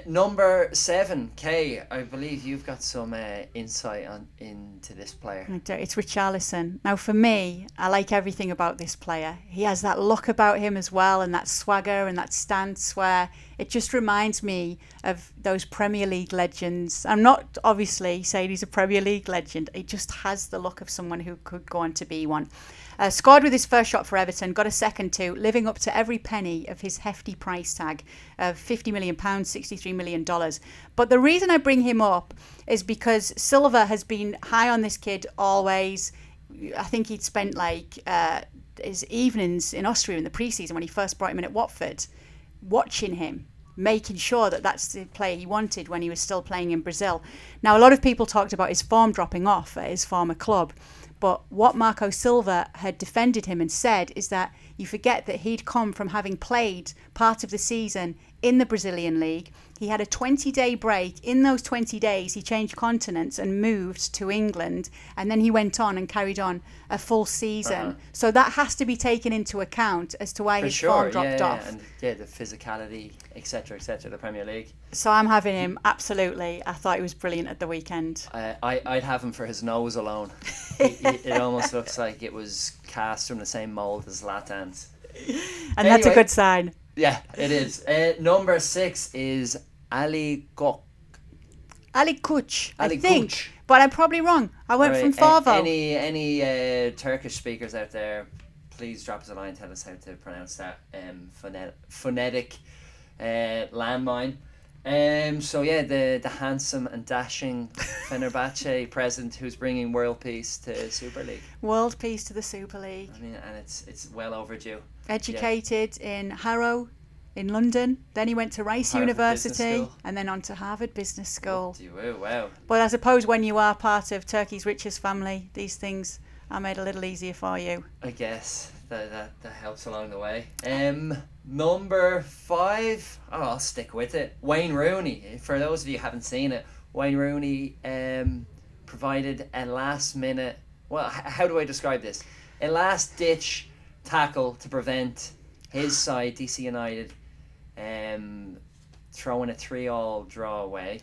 Number 7, Kay. I believe you've got some insight into this player. It's Richarlison. Now, for me, I like everything about this player. He has that look about him as well, and that swagger and that stance where it just reminds me of those Premier League legends. I'm not obviously saying he's a Premier League legend. He just has the look of someone who could go on to be one. Scored with his first shot for Everton, got a second too, living up to every penny of his hefty price tag of £50 million, $63 million. But the reason I bring him up is because Silva has been high on this kid always. I think he'd spent his evenings in Austria in the pre-season when he first brought him in at Watford, watching him, making sure that that's the player he wanted when he was still playing in Brazil. Now, a lot of people talked about his form dropping off at his former club. But what Marco Silva had defended him and said is that you forget that he'd come from having played part of the season in the Brazilian league. He had a 20-day break. In those 20 days, he changed continents and moved to England. And then he went on and carried on a full season. So that has to be taken into account as to why his form dropped off. And the physicality, etc., the Premier League. So I'm having him, absolutely. I thought he was brilliant at the weekend. I'd have him for his nose alone. It almost looks like it was cast from the same mould as Zlatan's. And that's a good sign. Yeah, it is. Number 6 is Ali Koch. Ali Kuch, I think. But I'm probably wrong. I went from Farvo. Any Turkish speakers out there, please drop us a line. Tell us how to pronounce that phonetic landmine. The handsome and dashing Fenerbahce president who's bringing world peace to Super League. World peace to the Super League. I mean, and it's well overdue. Educated in Harrow, in London. Then he went to Rice Harvard University and then on to Harvard Business School. Oh, wow. But I suppose when you are part of Turkey's richest family, these things are made a little easier for you. I guess that helps along the way. Number 5, I'll stick with it. Wayne Rooney. For those of you who haven't seen it, Wayne Rooney provided a last minute, how do I describe this? A last ditch tackle to prevent his side, DC United, throwing a 3-3 draw away.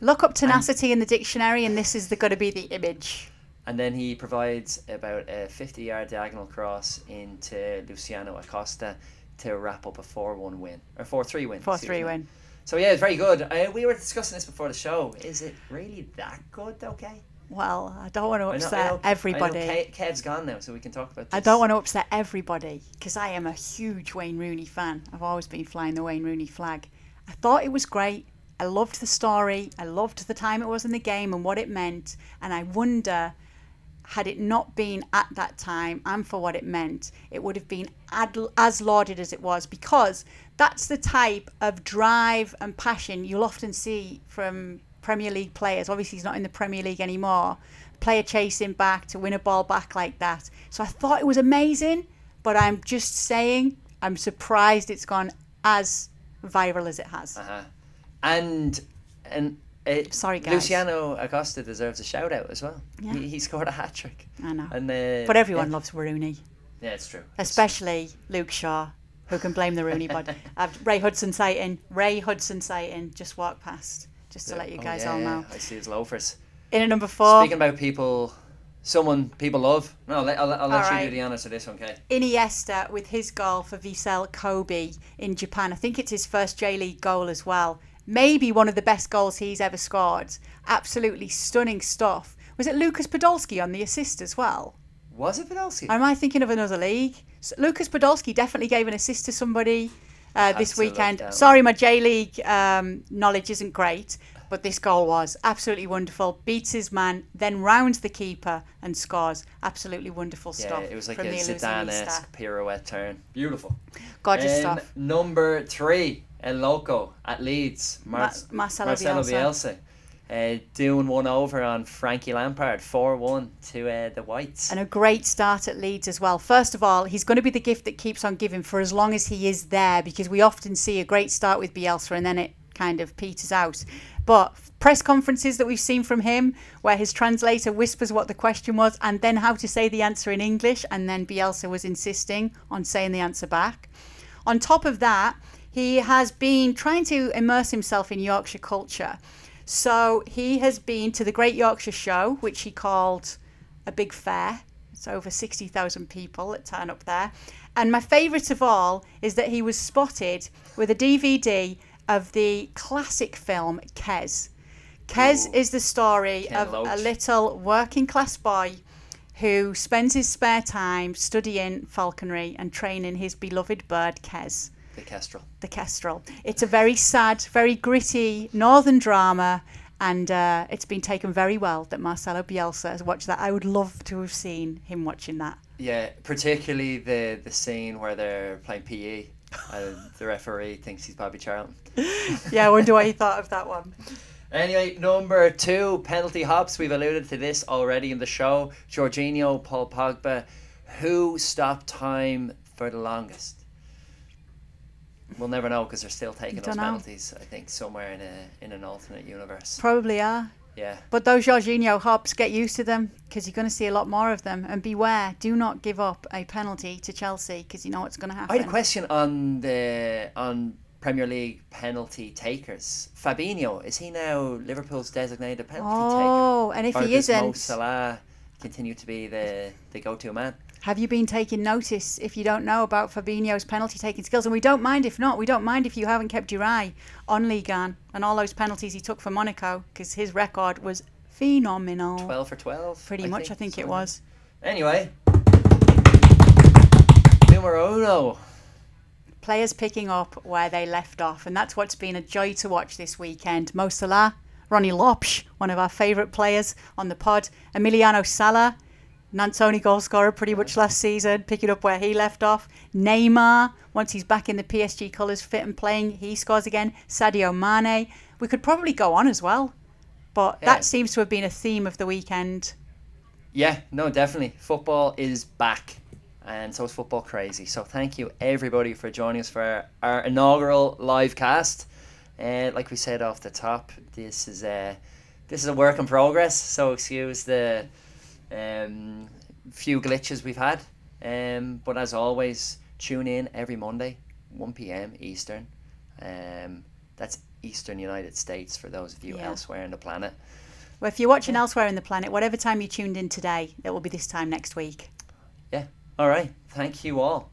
Look up tenacity in the dictionary and this is going to be the image. And then he provides about a 50-yard diagonal cross into Luciano Acosta to wrap up a 4-1 win. Or 4-3 win. 4-3 win. So yeah, it's very good. We were discussing this before the show. Is it really that good, okay? Well, I don't want to upset everybody. I know Kev's gone now, so we can talk about this. I don't want to upset everybody because I am a huge Wayne Rooney fan. I've always been flying the Wayne Rooney flag. I thought it was great. I loved the story. I loved the time it was in the game and what it meant. And I wonder, had it not been at that time and for what it meant, it would have been as lauded as it was, because that's the type of drive and passion you'll often see from Premier League players. Obviously, he's not in the Premier League anymore. Player chasing back to win a ball back like that. So I thought it was amazing, but I'm just saying I'm surprised it's gone as viral as it has. And sorry, guys. Luciano Acosta deserves a shout out as well. Yeah. He scored a hat trick. I know. And, but everyone loves Rooney. Yeah, it's true. Especially Luke Shaw, who can blame the Rooney bod. Ray Hudson sighting just walked past, just to let you guys all know. I see his loafers. In at number 4. Speaking about people love. No, I'll let you do the honours of this one, Kay. Iniesta with his goal for Vissel Kobe in Japan. I think it's his first J-League goal as well. Maybe one of the best goals he's ever scored. Absolutely stunning stuff. Was it Lucas Podolski on the assist as well? Was it Podolski? Am I thinking of another league? So Lucas Podolski definitely gave an assist to somebody this weekend. Sorry, my J-League knowledge isn't great, but this goal was absolutely wonderful. Beats his man, then rounds the keeper and scores. Absolutely wonderful stuff. Yeah, it was like from a the Zidane-esque pirouette turn. Beautiful. Gorgeous stuff. Number 3, El Loco at Leeds. Marcelo Bielsa. Doing one over on Frankie Lampard, 4-1 to the Whites. And a great start at Leeds as well. First of all, he's going to be the gift that keeps on giving for as long as he is there, because we often see a great start with Bielsa and then it kind of peters out. But press conferences that we've seen from him, where his translator whispers what the question was and then how to say the answer in English, and then Bielsa was insisting on saying the answer back. On top of that, he has been trying to immerse himself in Yorkshire culture. So he has been to the Great Yorkshire Show, which he called a big fair. It's over 60,000 people that turn up there. And my favourite of all is that he was spotted with a DVD of the classic film Kez. Kez is the story of a little working class boy who spends his spare time studying falconry and training his beloved bird Kez. The Kestrel. It's a very sad, very gritty northern drama, and it's been taken very well that Marcelo Bielsa has watched that. I would love to have seen him watching that. Yeah, particularly the scene where they're playing PE and the referee thinks he's Bobby Charlton. Yeah, I wonder what he thought of that one. Anyway, number 2, penalty hops. We've alluded to this already in the show. Jorginho, Paul Pogba. Who stopped time for the longest? We'll never know, because they're still taking those penalties, I think, somewhere in an alternate universe. Probably are. Yeah. But those Jorginho hops, get used to them, because you're going to see a lot more of them. And beware, do not give up a penalty to Chelsea, because you know what's going to happen. I had a question on Premier League penalty takers. Fabinho, is he now Liverpool's designated penalty taker? Oh, and if he isn't, does Mo Salah continue to be the go-to man? Have you been taking notice if you don't know about Fabinho's penalty-taking skills? And we don't mind if not. We don't mind if you haven't kept your eye on Liga and all those penalties he took for Monaco, because his record was phenomenal. 12 for 12? Pretty much, I think it was. Anyway. Numero uno. Players picking up where they left off, and that's what's been a joy to watch this weekend. Mo Salah, Ronnie Lopes, one of our favourite players on the pod, Emiliano Sala, Nantoni goal scorer pretty much last season, picking up where he left off. Neymar, once he's back in the PSG colours, fit and playing, he scores again. Sadio Mane. We could probably go on as well, but that seems to have been a theme of the weekend. Yeah, no, definitely. Football is back, and so is Football Crazy. So thank you, everybody, for joining us for our inaugural live cast. Like we said off the top, this is a work in progress, so excuse the few glitches we've had, but as always, tune in every Monday 1 p.m. Eastern. That's Eastern United States for those of you elsewhere in the planet. Well, if you're watching elsewhere in the planet, whatever time you tuned in today, it will be this time next week. Yeah. All right, thank you all.